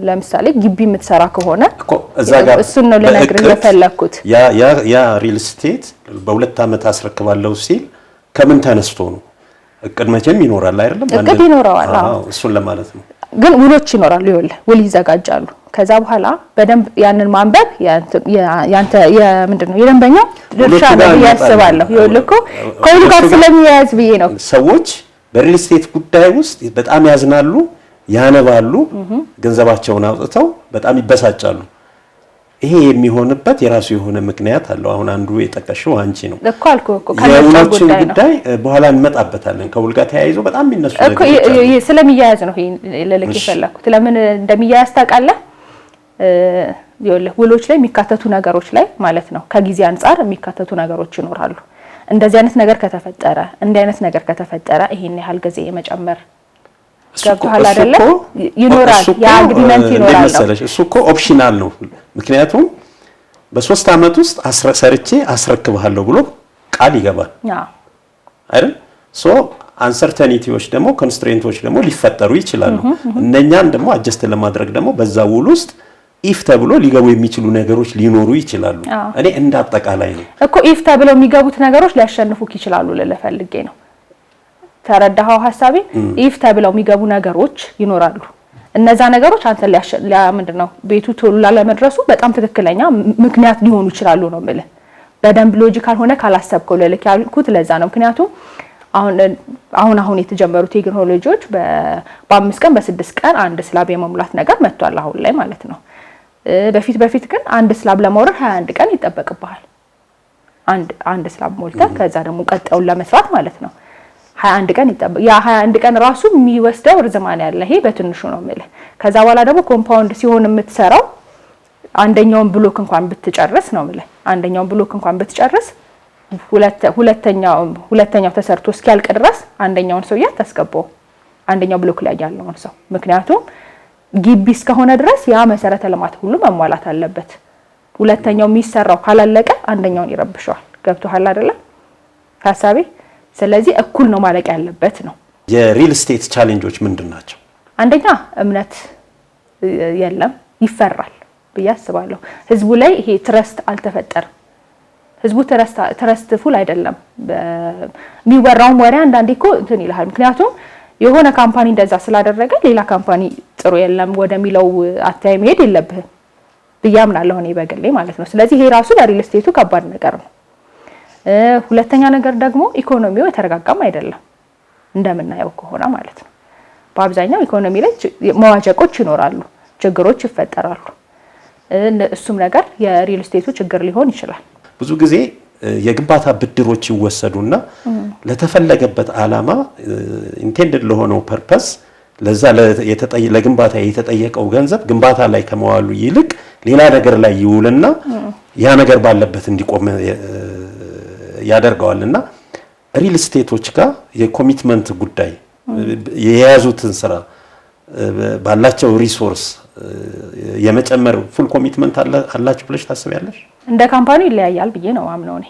ለምሳሌ ግቢ የምትሰራ ከሆነ እዛ ጋር እሱን ነው ለነገር የፈለኩት። ያ ሪል ስቴት በ2 አመት አስረክባለሁ ሲል ከምን ተነስቶ ነው? እቅድ መቼም ይኖራል አይደለም? እቅድ ይኖራል። አዎ እሱን ለማለት ነው። ግን ውሎች ይኖራሉ። ይኸውልህ ውል ይዘጋጃሉ። ከዛ በኋላ በደንብ ያንን ማንበብ ያንተ የምንድነው የደንበኛው ድርሻ ነው ያስባለሁ። ይኸውልህ እኮ ከውሉ ጋር ስለሚያያዝ ብዬ ነው። ሰዎች በሪል ስቴት ጉዳይ ውስጥ በጣም ያዝናሉ፣ ያነባሉ፣ ገንዘባቸውን አውጥተው በጣም ይበሳጫሉ። ይሄ የሚሆንበት የራሱ የሆነ ምክንያት አለው። አሁን አንዱ የጠቀሽው አንቺ ነው እኮ አልኩህ እኮ ከነሱ ጉዳይ በኋላ እንመጣበታለን። ከውል ጋር ተያይዞ በጣም የሚነሱ እኮ ስለሚያያዝ ነው ይሄ ለልክ የፈለኩት። ለምን እንደሚያያዝ ታውቃለህ? ይኸውልህ ውሎች ላይ የሚካተቱ ነገሮች ላይ ማለት ነው ከጊዜ አንፃር የሚካተቱ ነገሮች ይኖራሉ። እንደዚህ አይነት ነገር ከተፈጠረ እንዲህ አይነት ነገር ከተፈጠረ ይሄን ያህል ጊዜ የመጨመር ገብቶሃል አይደለ? ይኖራል ያ አግሪመንት ይኖራል። እሱ እኮ ኦፕሽናል ነው። ምክንያቱም በ3 አመት ውስጥ ሰርቼ አስረክብሃለሁ ብሎ ቃል ይገባል አይደል? ሶ አንሰርተኒቲዎች ደግሞ ኮንስትሬንቶች ደግሞ ሊፈጠሩ ይችላሉ። እነኛን ደግሞ አጀስት ለማድረግ ደግሞ በዛ ውል ውስጥ ኢፍ ተብሎ ሊገቡ የሚችሉ ነገሮች ሊኖሩ ይችላሉ። እኔ እንደ አጠቃላይ ነው እኮ ኢፍ ተብለው የሚገቡት ነገሮች ሊያሸንፉክ ይችላሉ ልፈልጌ ነው። ተረዳኸው ሐሳቤ? ኢፍ ተብለው የሚገቡ ነገሮች ይኖራሉ። እነዛ ነገሮች አንተ ምንድነው ቤቱ ቶሎ ላለመድረሱ በጣም ትክክለኛ ምክንያት ሊሆኑ ይችላሉ ነው የምልህ። በደንብ ሎጂካል ሆነ ካላሰብከው ለልክ ያልኩት ለዛ ነው። ምክንያቱም አሁን የተጀመሩ ቴክኖሎጂዎች በ5 ቀን በ6 ቀን አንድ ስላብ የመሙላት ነገር መጥቷል አሁን ላይ ማለት ነው። በፊት ግን አንድ ስላብ ለማውረድ 21 ቀን ይጠበቅብሃል። አንድ ስላብ ሞልተህ ከዛ ደግሞ ቀጣዩን ለመስራት ማለት ነው 21 ቀን ይጠበቅ። ያ 21 ቀን ራሱ የሚወስደው ርዝማኔ ያለ ይሄ በትንሹ ነው የምልህ። ከዛ በኋላ ደግሞ ኮምፓውንድ ሲሆን የምትሰራው አንደኛውን ብሎክ እንኳን ብትጨርስ ነው የምልህ። አንደኛውን ብሎክ እንኳን ብትጨርስ ሁለተኛው ተሰርቶ እስኪያልቅ ድረስ አንደኛውን ሰው ያታስገባው አንደኛው ብሎክ ላይ ያለውን ሰው። ምክንያቱም ግቢ እስከሆነ ድረስ ያ መሰረተ ልማት ሁሉ መሟላት አለበት። ሁለተኛው የሚሰራው ካላለቀ አንደኛውን ይረብሸዋል። ገብቶሃል አይደለ ሐሳቤ? ስለዚህ እኩል ነው ማለቅ ያለበት ነው። የሪል ስቴት ቻሌንጆች ምንድናቸው? አንደኛ እምነት የለም፣ ይፈራል ብዬ አስባለሁ። ህዝቡ ላይ ይሄ ትረስት አልተፈጠረም። ህዝቡ ትረስት ፉል አይደለም። የሚወራው ወሬ አንዳንዴ እኮ እንትን ይልሃል። ምክንያቱም የሆነ ካምፓኒ እንደዛ ስላደረገ ሌላ ካምፓኒ ጥሩ የለም ወደሚለው አታይ መሄድ የለብህም ብዬ አምናለሁ እኔ በግሌ ማለት ነው። ስለዚህ ይሄ ራሱ ለሪል ስቴቱ ከባድ ነገር ነው። ሁለተኛ ነገር ደግሞ ኢኮኖሚው የተረጋጋም አይደለም እንደምናየው ከሆነ ማለት ነው። በአብዛኛው ኢኮኖሚ ላይ መዋዠቆች ይኖራሉ፣ ችግሮች ይፈጠራሉ። እሱም ነገር የሪል ስቴቱ ችግር ሊሆን ይችላል። ብዙ ጊዜ የግንባታ ብድሮች ይወሰዱና ለተፈለገበት ዓላማ ኢንቴንድድ ለሆነው ፐርፐስ ለዛ ለግንባታ የተጠየቀው ገንዘብ ግንባታ ላይ ከመዋሉ ይልቅ ሌላ ነገር ላይ ይውልና ያ ነገር ባለበት እንዲቆም ያደርገዋልና ሪል ስቴቶች ጋር የኮሚትመንት ጉዳይ የያዙትን ስራ ባላቸው ሪሶርስ የመጨመር ፉል ኮሚትመንት አላችሁ ብለሽ ታስቢያለሽ? እንደ ካምፓኒ ይለያያል ብዬ ነው አምነው እኔ።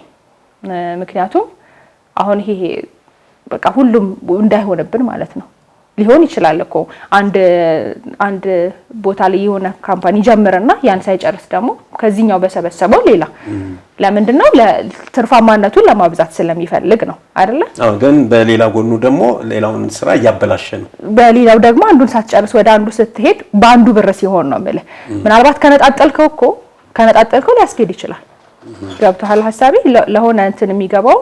ምክንያቱም አሁን ይሄ በቃ ሁሉም እንዳይሆንብን ማለት ነው። ሊሆን ይችላል እኮ አንድ ቦታ ላይ የሆነ ካምፓኒ ጀምርና ያን ሳይጨርስ ደግሞ ከዚህኛው በሰበሰበው ሌላ ለምንድነው ለትርፋማነቱን ለማብዛት ስለሚፈልግ ነው አይደለ? አዎ። ግን በሌላ ጎኑ ደግሞ ሌላውን ስራ እያበላሸ ነው። በሌላው ደግሞ አንዱን ሳትጨርስ ወደ አንዱ ስትሄድ በአንዱ ብር ሲሆን ነው ማለት ምናልባት ከነጣጠልከው ሊያስኬድ ይችላል። ገብቶሃል ሐሳቤ? ለሆነ እንትን የሚገባው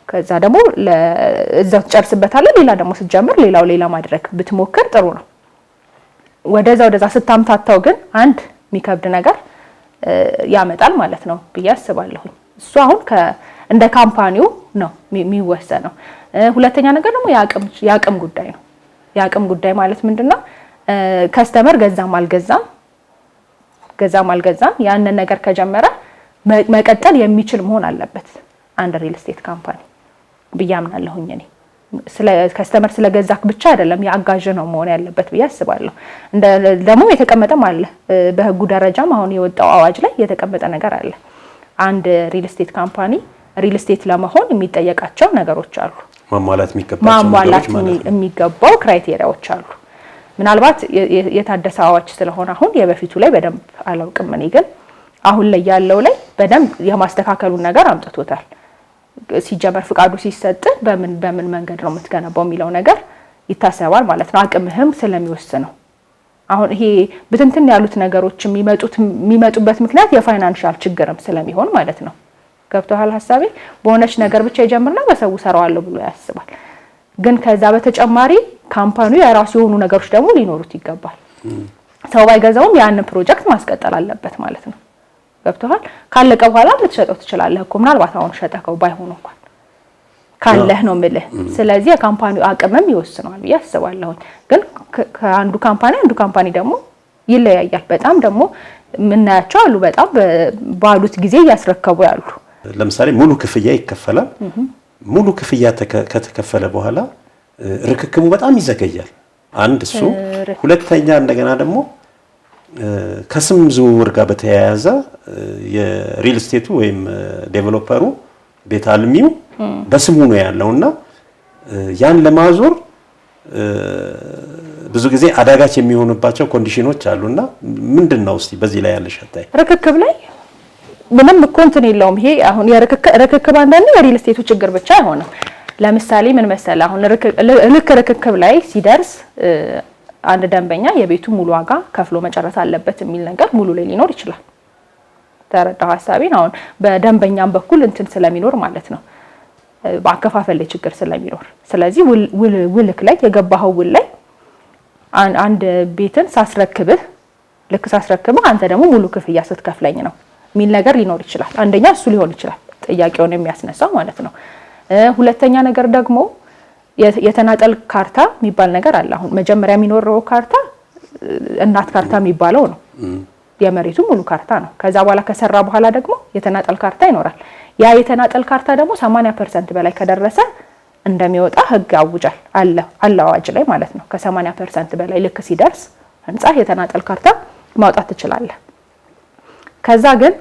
ከዛ ደግሞ ለዛው ትጨርስበታለህ። ሌላ ደግሞ ስትጀምር ሌላ ማድረግ ብትሞክር ጥሩ ነው። ወደዛ ስታምታታው ግን አንድ የሚከብድ ነገር ያመጣል ማለት ነው ብዬ አስባለሁ። እሱ አሁን እንደ ካምፓኒው ነው የሚወሰነው። ሁለተኛ ነገር ደግሞ የአቅም ጉዳይ ነው። የአቅም ጉዳይ ማለት ምንድነው? ከስተመር ገዛም አልገዛም ያንን ነገር ከጀመረ መቀጠል የሚችል መሆን አለበት አንድ ሪል ስቴት ካምፓኒ ብዬ አምናለሁኝ እኔ። ከስተመር ስለገዛክ ብቻ አይደለም ያጋዥ ነው መሆን ያለበት ብዬ አስባለሁ። ደግሞ የተቀመጠም አለ በህጉ ደረጃም አሁን የወጣው አዋጅ ላይ የተቀመጠ ነገር አለ። አንድ ሪል ስቴት ካምፓኒ ሪል ስቴት ለመሆን የሚጠየቃቸው ነገሮች አሉ። ማሟላት የሚገባው ክራይቴሪያዎች አሉ። ምናልባት የታደሰ አዋጅ ስለሆነ አሁን የበፊቱ ላይ በደንብ አላውቅም እኔ ግን አሁን ላይ ያለው ላይ በደንብ የማስተካከሉን ነገር አምጥቶታል። ሲጀመር ፍቃዱ ሲሰጥ በምን መንገድ ነው የምትገነባው የሚለው ነገር ይታሰባል ማለት ነው። አቅምህም ስለሚወስነው አሁን ይሄ ብትንትን ያሉት ነገሮች የሚመጡበት ምክንያት የፋይናንሻል ችግርም ስለሚሆን ማለት ነው። ገብቶሃል ሐሳቤ? በሆነች ነገር ብቻ ይጀምርና በሰው ሰራዋለሁ ብሎ ያስባል። ግን ከዛ በተጨማሪ ካምፓኒው የራሱ የሆኑ ነገሮች ደግሞ ሊኖሩት ይገባል። ሰው ባይገዛውም ያንን ፕሮጀክት ማስቀጠል አለበት ማለት ነው። ገብቶሃል? ካለቀ በኋላ ልትሸጠው ትችላለህ እኮ ምናልባት አሁን ሸጠከው ባይሆን እንኳን ካለህ ነው የምልህ። ስለዚህ የካምፓኒው አቅምም ይወስነዋል ብዬ አስባለሁ። ግን ከአንዱ ካምፓኒ ደግሞ ይለያያል። በጣም ደግሞ የምናያቸው አሉ በጣም ባሉት ጊዜ እያስረከቡ ያሉ። ለምሳሌ ሙሉ ክፍያ ይከፈላል። ሙሉ ክፍያ ከተከፈለ በኋላ ርክክቡ በጣም ይዘገያል። አንድ እሱ፣ ሁለተኛ እንደገና ደግሞ ከስም ዝውውር ጋር በተያያዘ የሪል ስቴቱ ወይም ዴቨሎፐሩ ቤት አልሚው በስሙ ነው ያለውና ያን ለማዞር ብዙ ጊዜ አዳጋች የሚሆኑባቸው ኮንዲሽኖች አሉና ምንድነው እስቲ በዚህ ላይ ያለሽ አታይ? ርክክብ ላይ ምንም እኮ እንትን የለውም። ይሄ አሁን የርክክብ አንዳንዴ የሪል ስቴቱ ችግር ብቻ አይሆንም። ለምሳሌ ምን መሰለህ አሁን ርክክብ ላይ ሲደርስ አንድ ደንበኛ የቤቱ ሙሉ ዋጋ ከፍሎ መጨረስ አለበት የሚል ነገር ሙሉ ላይ ሊኖር ይችላል። ተረዳው ሐሳቤን? አሁን በደንበኛም በኩል እንትን ስለሚኖር ማለት ነው በአከፋፈል ላይ ችግር ስለሚኖር፣ ስለዚህ ውልክ ላይ የገባኸው ውል ላይ አንድ ቤትን ሳስረክብህ አንተ ደግሞ ሙሉ ክፍያ ስትከፍለኝ ነው የሚል ነገር ሊኖር ይችላል። አንደኛ እሱ ሊሆን ይችላል ጥያቄውን የሚያስነሳው ማለት ነው። ሁለተኛ ነገር ደግሞ የተናጠል ካርታ የሚባል ነገር አለ። አሁን መጀመሪያ የሚኖረው ካርታ እናት ካርታ የሚባለው ነው። የመሬቱ ሙሉ ካርታ ነው። ከዛ በኋላ ከሰራ በኋላ ደግሞ የተናጠል ካርታ ይኖራል። ያ የተናጠል ካርታ ደግሞ 80% በላይ ከደረሰ እንደሚወጣ ህግ አውጃል አለ አዋጅ ላይ ማለት ነው። ከ80% በላይ ልክ ሲደርስ ህንጻ የተናጠል ካርታ ማውጣት ትችላለህ። ከዛ ግን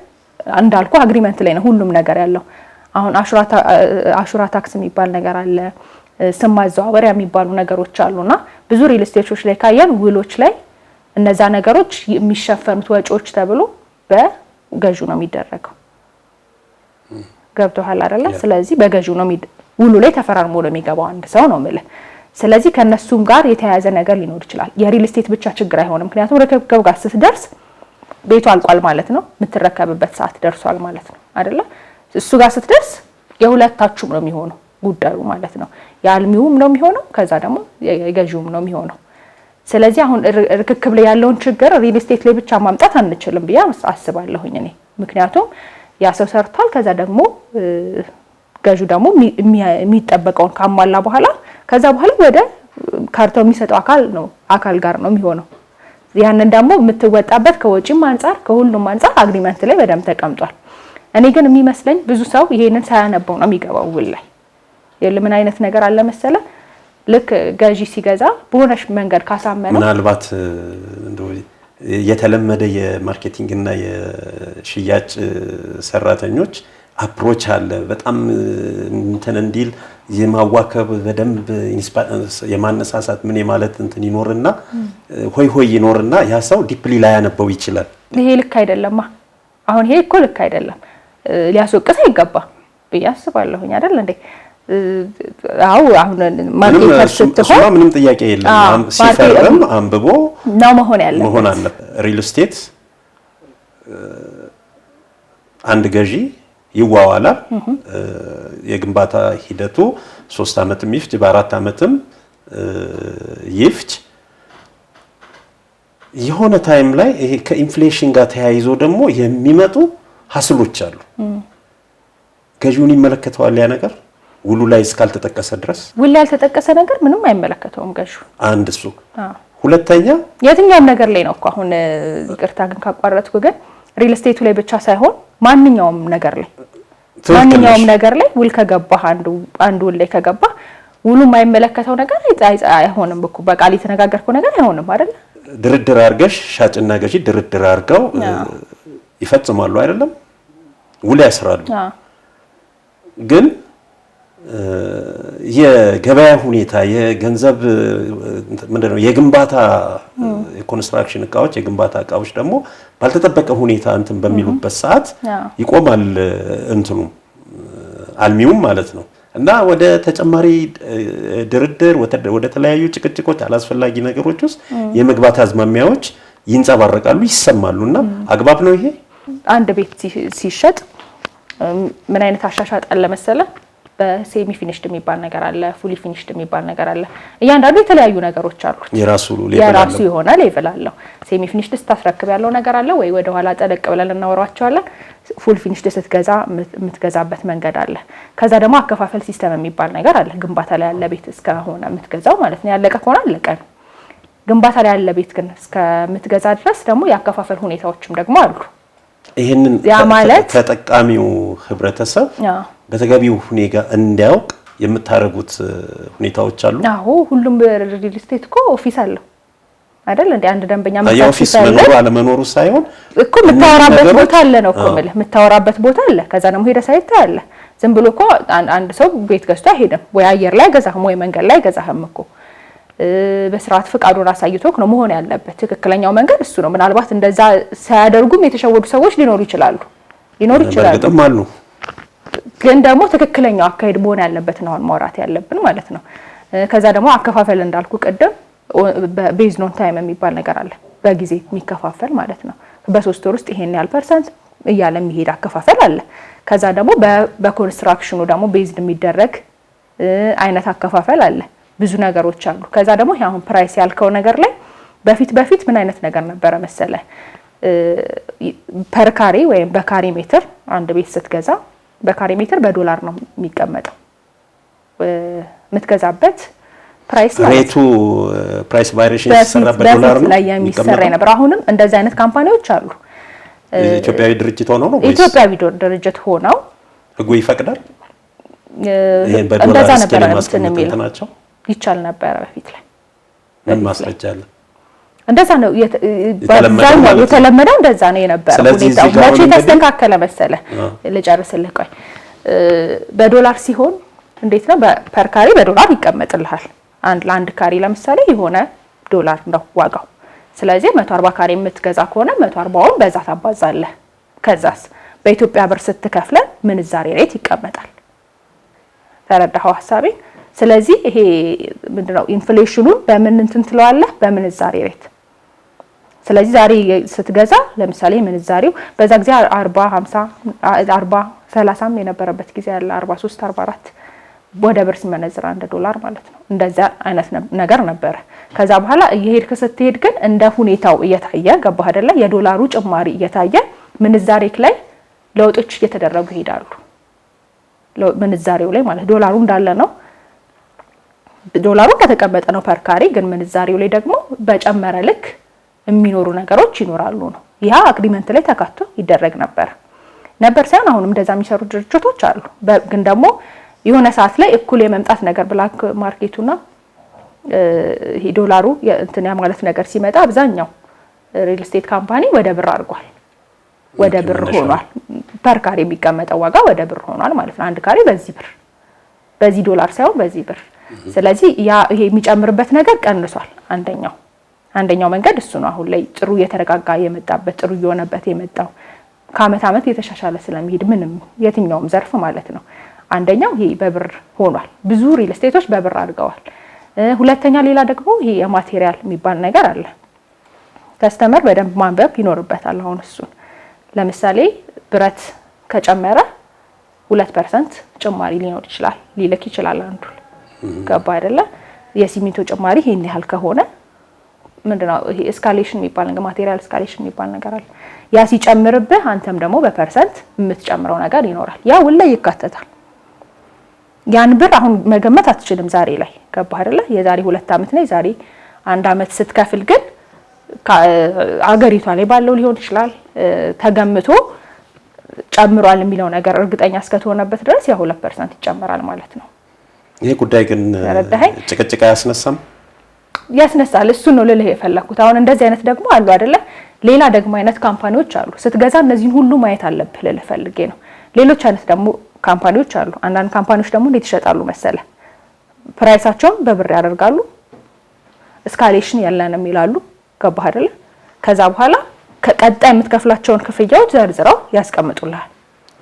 እንዳልኩ አግሪመንት ላይ ነው ሁሉም ነገር ያለው። አሁን አሹራ ታክስ የሚባል ነገር አለ፣ ስም ማዘዋወሪያ የሚባሉ ነገሮች አሉና ብዙ ሪል ስቴቶች ላይ ካየን ውሎች ላይ እነዛ ነገሮች የሚሸፈኑት ወጪዎች ተብሎ በገዢው ነው የሚደረገው። ገብቶሃል አይደለ? ስለዚህ በገዢው ነው ውሉ ላይ ተፈራርሞ ነው የሚገባው አንድ ሰው ነው ማለት። ስለዚህ ከነሱም ጋር የተያያዘ ነገር ሊኖር ይችላል። የሪል ስቴት ብቻ ችግር አይሆንም። ምክንያቱም ርክክብ ጋር ስትደርስ ቤቱ አልቋል ማለት ነው። የምትረከብበት ሰዓት ደርሷል ማለት ነው አይደለ? እሱ ጋር ስትደርስ የሁለታችሁም ነው የሚሆነው ጉዳዩ ማለት ነው። የአልሚውም ነው የሚሆነው፣ ከዛ ደግሞ የገዢውም ነው የሚሆነው። ስለዚህ አሁን ርክክብ ላይ ያለውን ችግር ሪል ስቴት ላይ ብቻ ማምጣት አንችልም ብዬ አስባለሁኝ እኔ። ምክንያቱም ያ ሰው ሰርቷል፣ ከዛ ደግሞ ገዢው ደግሞ የሚጠበቀውን ካሟላ በኋላ ከዛ በኋላ ወደ ካርታው የሚሰጠው አካል ጋር ነው የሚሆነው። ያንን ደግሞ የምትወጣበት ከወጪም አንፃር ከሁሉም አንፃር አግሪመንት ላይ በደንብ ተቀምጧል። እኔ ግን የሚመስለኝ ብዙ ሰው ይሄንን ሳያነበው ነው የሚገባው ውል ላይ። ምን አይነት ነገር አለ መሰለ፣ ልክ ገዢ ሲገዛ በሆነሽ መንገድ ካሳመነው ምናልባት እንደው የተለመደ የማርኬቲንግ እና የሽያጭ ሰራተኞች አፕሮች አለ በጣም እንትን እንዲል የማዋከብ በደንብ የማነሳሳት ምን ማለት እንትን ይኖርና ሆይ ይኖርና ያ ሰው ዲፕሊ ላይ ያነበው ይችላል። ይሄ ልክ አይደለማ። አሁን ይሄ እኮ ልክ አይደለም፣ ሊያስወቅስ አይገባም ብዬ አስባለሁኝ አይደል እንዴ? አው አሁን ማርኬተር ስትሆን ምንም ጥያቄ የለም። ሲፈርም አንብቦ ነው መሆን ያለበት። ሪል ስቴት አንድ ገዢ ይዋዋላል። የግንባታ ሂደቱ 3 አመትም ይፍጅ በ4 አመትም ይፍጅ። የሆነ ታይም ላይ ይሄ ከኢንፍሌሽን ጋር ተያይዞ ደግሞ የሚመጡ ሀስሎች አሉ። ገዢውን ይመለከተዋል ያ ነገር ውሉ ላይ እስካልተጠቀሰ ድረስ። ውሉ ላይ ያልተጠቀሰ ነገር ምንም አይመለከተውም ገዢው። አንድ እሱ። ሁለተኛ የትኛውም ነገር ላይ ነው እኮ አሁን ይቅርታ ግን ካቋረጥኩ፣ ግን ሪል ስቴቱ ላይ ብቻ ሳይሆን ማንኛውም ነገር ላይ ውል ከገባ አንዱ ውል ላይ ከገባ ውሉ የማይመለከተው ነገር አይሆንም እኮ። በቃል የተነጋገርከው ነገር አይሆንም አይደል? ድርድር አድርገሽ ሻጭና ገዢ ድርድር አድርገው ይፈጽማሉ አይደለም? ውል ያስራሉ። ግን የገበያ ሁኔታ የገንዘብ ምንድነው የግንባታ የኮንስትራክሽን እቃዎች የግንባታ እቃዎች ደግሞ ባልተጠበቀ ሁኔታ እንትን በሚሉበት ሰዓት ይቆማል እንትኑ አልሚውም ማለት ነው። እና ወደ ተጨማሪ ድርድር ወደ ተለያዩ ጭቅጭቆች አላስፈላጊ ነገሮች ውስጥ የመግባት አዝማሚያዎች ይንጸባረቃሉ ይሰማሉና አግባብ ነው ይሄ? አንድ ቤት ሲሸጥ ምን አይነት አሻሻጥ አለ መሰለ? በሴሚ ፊኒሽድ የሚባል ነገር አለ፣ ፉሊ ፊኒሽድ የሚባል ነገር አለ። እያንዳንዱ የተለያዩ ነገሮች አሉት። የራሱ የሆነ ሌቭል አለው። ሴሚ ፊኒሽድ ስታስረክብ ያለው ነገር አለ ወይ ወደ ኋላ ጠለቅ ብለን እናወራቸዋለን። ፉል ፊኒሽድ ስትገዛ የምትገዛበት መንገድ አለ። ከዛ ደግሞ አከፋፈል ሲስተም የሚባል ነገር አለ። ግንባታ ላይ ያለ ቤት እስከሆነ የምትገዛው ማለት ነው። ያለቀ ከሆነ አለቀ ነው። ግንባታ ላይ ያለ ቤት ግን እስከምትገዛ ድረስ ደግሞ የአከፋፈል ሁኔታዎችም ደግሞ አሉ። ይሄንን ተጠቃሚው ህብረተሰብ በተገቢው ሁኔታ እንዲያውቅ የምታረጉት ሁኔታዎች አሉ? አዎ ሁሉም ሪል ስቴት እኮ ኦፊስ አለው አይደል? እንደ አንድ ደንበኛ ኦፊስ መኖሩ አለመኖሩ ሳይሆን እኮ የምታወራበት ቦታ አለ ነው እኮ ማለት የምታወራበት ቦታ አለ። ከዛ ደግሞ ሄደ ሳይት አለ። ዝም ብሎ እኮ አንድ ሰው ቤት ገዝቶ አይሄድም ወይ አየር ላይ ገዛህም ወይ መንገድ ላይ ገዛህም እኮ በስርዓት ፍቃዱን አሳይቶክ ነው መሆን ያለበት። ትክክለኛው መንገድ እሱ ነው። ምናልባት እንደዛ ሳያደርጉም የተሸወዱ ሰዎች ሊኖሩ ይችላሉ። በጣም አሉ። ግን ደግሞ ትክክለኛው አካሄድ መሆን ያለበት ነው ማውራት ያለብን ማለት ነው። ከዛ ደግሞ አከፋፈል እንዳልኩ ቀደም ቤዝድ ኦን ታይም የሚባል ነገር አለ። በጊዜ የሚከፋፈል ማለት ነው። በ3 ወር ውስጥ ይሄን ያህል ፐርሰንት እያለ የሚሄድ አከፋፈል አለ። ከዛ ደግሞ በኮንስትራክሽኑ ደግሞ ቤዝድ የሚደረግ አይነት አከፋፈል አለ። ብዙ ነገሮች አሉ። ከዛ ደግሞ አሁን ፕራይስ ያልከው ነገር ላይ በፊት ምን አይነት ነገር ነበረ መሰለ? ፐር ካሬ ወይም በካሬ ሜትር አንድ ቤት ስትገዛ በካሬ ሜትር በዶላር ነው የሚቀመጠው የምትገዛበት ፕራይስ ማለት ሬቱ ፕራይስ ቫሪዬሽን ሲሰራ በዶላር ነው ላይ የሚሰራ ነበር። አሁንም እንደዚህ አይነት ካምፓኒዎች አሉ። ኢትዮጵያዊ ድርጅት ሆነው ነው ወይስ ኢትዮጵያዊ ድርጅት ሆነው ህጉ ይፈቅዳል? ይሄን በዶላር ስኬል ማስቀመጥ ናቸው ይቻል ነበር በፊት ላይ። ምን ማስረጃ አለ? እንደዛ ነው የተለመደው እንደዛ ነው የነበረው ሁኔታው። መቼ ተስተካከለ መሰለ? ልጨርስልህ ቆይ። በዶላር ሲሆን እንዴት ነው? በፐር ካሬ በዶላር ይቀመጥልሃል። ለአንድ ካሬ ለምሳሌ የሆነ ዶላር ነው ዋጋው። ስለዚህ 140 ካሬ የምትገዛ ከሆነ 140ውን በዛ ታባዛለህ። ከዛስ በኢትዮጵያ ብር ስትከፍለን ምንዛሬ ሬት ይቀመጣል። ተረዳኸው ሐሳቤ? ስለዚህ ይሄ ምንድነው ኢንፍሌሽኑን በምን እንትን ትለዋለህ? በምንዛሬ ሬት። ስለዚህ ዛሬ ስትገዛ ለምሳሌ ምንዛሬው በዛ ጊዜ 40 50 40 30 የነበረበት ጊዜ አለ። 43 44 ወደ ብር ሲመነዝር $1 ማለት ነው። እንደዛ አይነት ነገር ነበረ። ከዛ በኋላ እየሄድክ ስትሄድ ግን እንደ ሁኔታው እየታየ ገባህ አይደለ? የዶላሩ ጭማሪ እየታየ ምንዛሬክ ላይ ለውጦች እየተደረጉ ይሄዳሉ። ምንዛሬው ላይ ማለት ዶላሩ እንዳለ ነው። ዶላሩ ከተቀመጠ ነው ፐር ካሬ፣ ግን ምንዛሬው ላይ ደግሞ በጨመረ ልክ የሚኖሩ ነገሮች ይኖራሉ ነው። ያ አግሪመንት ላይ ተካቶ ይደረግ ነበር ሳይሆን አሁንም እንደዛ የሚሰሩ ድርጅቶች አሉ። ግን ደግሞ የሆነ ሰዓት ላይ እኩል የመምጣት ነገር ብላክ ማርኬቱና ይሄ ዶላሩ እንትን ያ ማለት ነገር ሲመጣ አብዛኛው ሪል ስቴት ካምፓኒ ወደ ብር አድርጓል። ወደ ብር ሆኗል። ፐር ካሬ የሚቀመጠው ዋጋ ወደ ብር ሆኗል ማለት ነው። አንድ ካሬ በዚህ ብር በዚህ ዶላር ሳይሆን በዚህ ብር። ስለዚህ ያ ይሄ የሚጨምርበት ነገር ቀንሷል። አንደኛው መንገድ እሱ ነው። አሁን ላይ ጥሩ እየተረጋጋ የመጣበት ጥሩ እየሆነበት የመጣው ከአመት አመት የተሻሻለ ስለሚሄድ ምንም የትኛውም ዘርፍ ማለት ነው። አንደኛው ይሄ በብር ሆኗል። ብዙ ሪል ስቴቶች በብር አድርገዋል። ሁለተኛ ሌላ ደግሞ ይሄ የማቴሪያል የሚባል ነገር አለ። ከስተመር በደንብ ማንበብ ይኖርበታል። አሁን እሱን ለምሳሌ ብረት ከጨመረ 2% ጭማሪ ሊኖር ይችላል፣ ሊልክ ይችላል አንዱ ገባ አይደለ? የሲሚንቶ ጭማሪ ይሄን ያህል ከሆነ ምንድነው ይሄ ኤስካሌሽን የሚባል ነገር ማቴሪያል ኤስካሌሽን የሚባል ነገር አለ። ያ ሲጨምርብህ አንተም ደግሞ በፐርሰንት የምትጨምረው ነገር ይኖራል። ያ ሁሉ ይካተታል። ያን ብር አሁን መገመት አትችልም ዛሬ ላይ ገባ አይደለ? የዛሬ 2 አመት ነው የዛሬ 1 አመት ስትከፍል ግን አገሪቷ ላይ ባለው ሊሆን ይችላል ተገምቶ ጨምሯል የሚለው ነገር እርግጠኛ እስከተሆነበት ድረስ ያ 2% ይጨምራል ማለት ነው። ይሄ ጉዳይ ግን ጭቅጭቅ አያስነሳም? ያስነሳል። እሱ ነው ልልህ የፈለኩት። አሁን እንደዚህ አይነት ደግሞ አሉ አይደለ? ሌላ ደግሞ አይነት ካምፓኒዎች አሉ። ስትገዛ እነዚህን ሁሉ ማየት አለብህ ልልህ ፈልጌ ነው። ሌሎች አይነት ደግሞ ካምፓኒዎች አሉ። አንዳንድ ካምፓኒዎች ደግሞ እንዴት ይሸጣሉ መሰለ? ፕራይሳቸውን በብር ያደርጋሉ፣ እስካሌሽን የለንም ይላሉ። ገባህ አይደለ? ከዛ በኋላ ከቀጣይ የምትከፍላቸውን ክፍያዎች ዘርዝረው ያስቀምጡልሃል።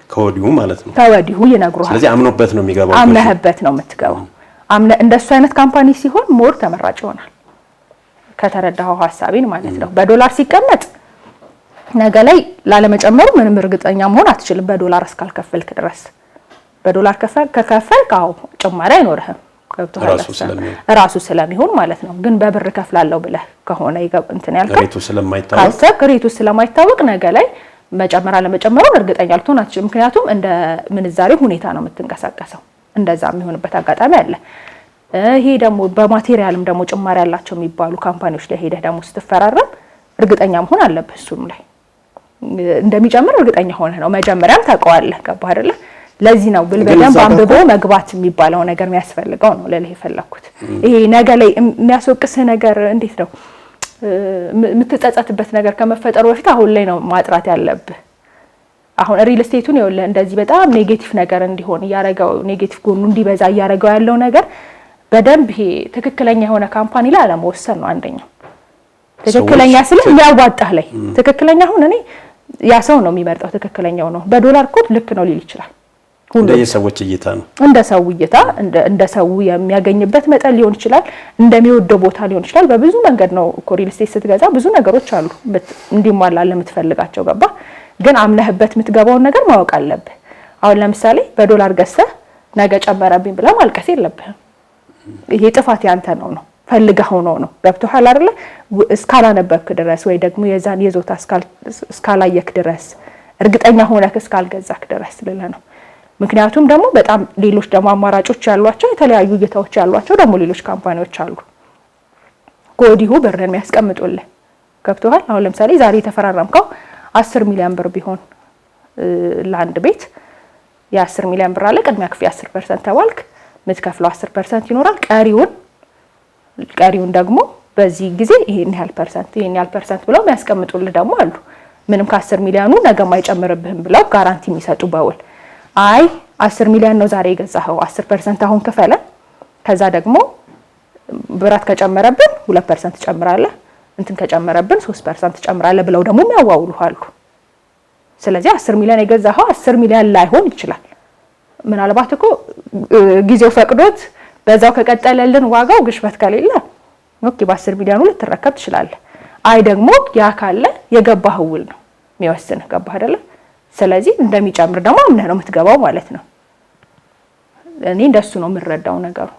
ከወዲሁ ማለት ነው። ከወዲሁ ይነግሩሃል። ስለዚህ አምኖበት ነው የሚገባው። አምነህበት ነው የምትገባው። እንደሱ አይነት ካምፓኒ ሲሆን ሞር ተመራጭ ይሆናል። ከተረዳኸው ሀሳቤን ማለት ነው። በዶላር ሲቀመጥ ነገ ላይ ላለመጨመሩ ምንም እርግጠኛ መሆን አትችልም፣ በዶላር እስካልከፈልክ ድረስ። በዶላር ከከፈልክ አዎ ጭማሪ አይኖርህም፣ ራሱ ስለሚሆን ማለት ነው። ግን በብር ከፍላለሁ ብለህ ከሆነ እንትን ያልከው ሬቱ ስለማይታወቅ ነገ ላይ መጨመር አለመጨመሩን እርግጠኛ ልትሆን አትችልም። ምክንያቱም እንደ ምንዛሬ ሁኔታ ነው የምትንቀሳቀሰው። እንደዛ የሚሆንበት አጋጣሚ አለ። ይሄ ደግሞ በማቴሪያልም ደግሞ ጭማሪ ያላቸው የሚባሉ ካምፓኒዎች ላይ ሄደህ ደግሞ ስትፈራረም እርግጠኛ መሆን አለብህ። እሱም ላይ እንደሚጨምር እርግጠኛ ሆነህ ነው መጀመሪያም ታውቀዋለህ። ገባህ አይደለ? ለዚህ ነው በደንብ አንብቦ መግባት የሚባለው ነገር የሚያስፈልገው ነው ልልህ የፈለኩት። ይሄ ነገ ላይ የሚያስወቅስህ ነገር እንዴት ነው የምትጸጸትበት ነገር ከመፈጠሩ በፊት አሁን ላይ ነው ማጥራት ያለብህ። አሁን ሪል ስቴቱን ይኸውልህ እንደዚህ በጣም ኔጌቲቭ ነገር እንዲሆን እያረጋው ኔጌቲቭ ጎኑ እንዲበዛ እያረጋው ያለው ነገር በደንብ ይሄ ትክክለኛ የሆነ ካምፓኒ ላይ አለመወሰን ነው አንደኛው። ትክክለኛ ስለ የሚያዋጣህ ላይ ትክክለኛ አሁን እኔ ያ ሰው ነው የሚመርጠው ትክክለኛው ነው። በዶላር ኮድ ልክ ነው ሊል ይችላል። እንደ የሰዎች እይታ ነው። እንደ ሰው የሚያገኝበት መጠን ሊሆን ይችላል፣ እንደሚወደው ቦታ ሊሆን ይችላል። በብዙ መንገድ ነው እኮ ሪል ስቴት ስትገዛ ብዙ ነገሮች አሉ እንዲሟላልህ የምትፈልጋቸው። ገባ? ግን አምነህበት የምትገባውን ነገር ማወቅ አለብህ። አሁን ለምሳሌ በዶላር ገዝተህ ነገ ጨመረብኝ ብለህ ማልቀስ የለብህም። ይሄ ጥፋት ያንተ ነው ፈልገኸው ነው። ገብቶሃል አይደለ? እስካላነበብክ ድረስ ወይ ደግሞ የዛን የዞታ እስካላየክ ድረስ እርግጠኛ ሆነክ እስካልገዛክ ድረስ ልለህ ነው። ምክንያቱም ደግሞ በጣም ሌሎች ደግሞ አማራጮች ያሏቸው የተለያዩ እይታዎች ያሏቸው ደግሞ ሌሎች ካምፓኒዎች አሉ ከወዲሁ ብርን የሚያስቀምጡልህ። ገብቶሃል? አሁን ለምሳሌ ዛሬ የተፈራረምከው 10 ሚሊዮን ብር ቢሆን ለአንድ ቤት የ10 ሚሊዮን ብር አለ። ቅድሚያ ክፍያ 10% ተባልክ፣ የምትከፍለው 10% ይኖራል። ቀሪውን ደግሞ በዚህ ጊዜ ይሄን ያህል ፐርሰንት ብለው የሚያስቀምጡልህ ደግሞ አሉ። ምንም ከ10 ሚሊዮኑ ነገ ማይጨምርብህም ብለው ጋራንቲ የሚሰጡ በውል አይ 10 ሚሊዮን ነው ዛሬ የገዛኸው 10% አሁን ክፈለ፣ ከዛ ደግሞ ብራት ከጨመረብን 2% ጨምራለህ፣ እንትን ከጨመረብን 3% ጨምራለህ ብለው ደግሞ የሚያዋውሉሃሉ። ስለዚህ 10 ሚሊዮን የገዛኸው 10 ሚሊዮን ላይሆን ይችላል። ምናልባት እኮ ጊዜው ፈቅዶት በዛው ከቀጠለልን ዋጋው ግሽበት ከሌለ ኦኬ በ10 ሚሊዮን ልትረከብ ትችላለህ። አይ ደግሞ ያ ካለ የገባኸው ውል ነው የሚወስንህ። ገባህ አይደለ? ስለዚህ እንደሚጨምር ደግሞ አምነህ ነው የምትገባው ማለት ነው። እኔ እንደሱ ነው የምረዳው ነገሩ።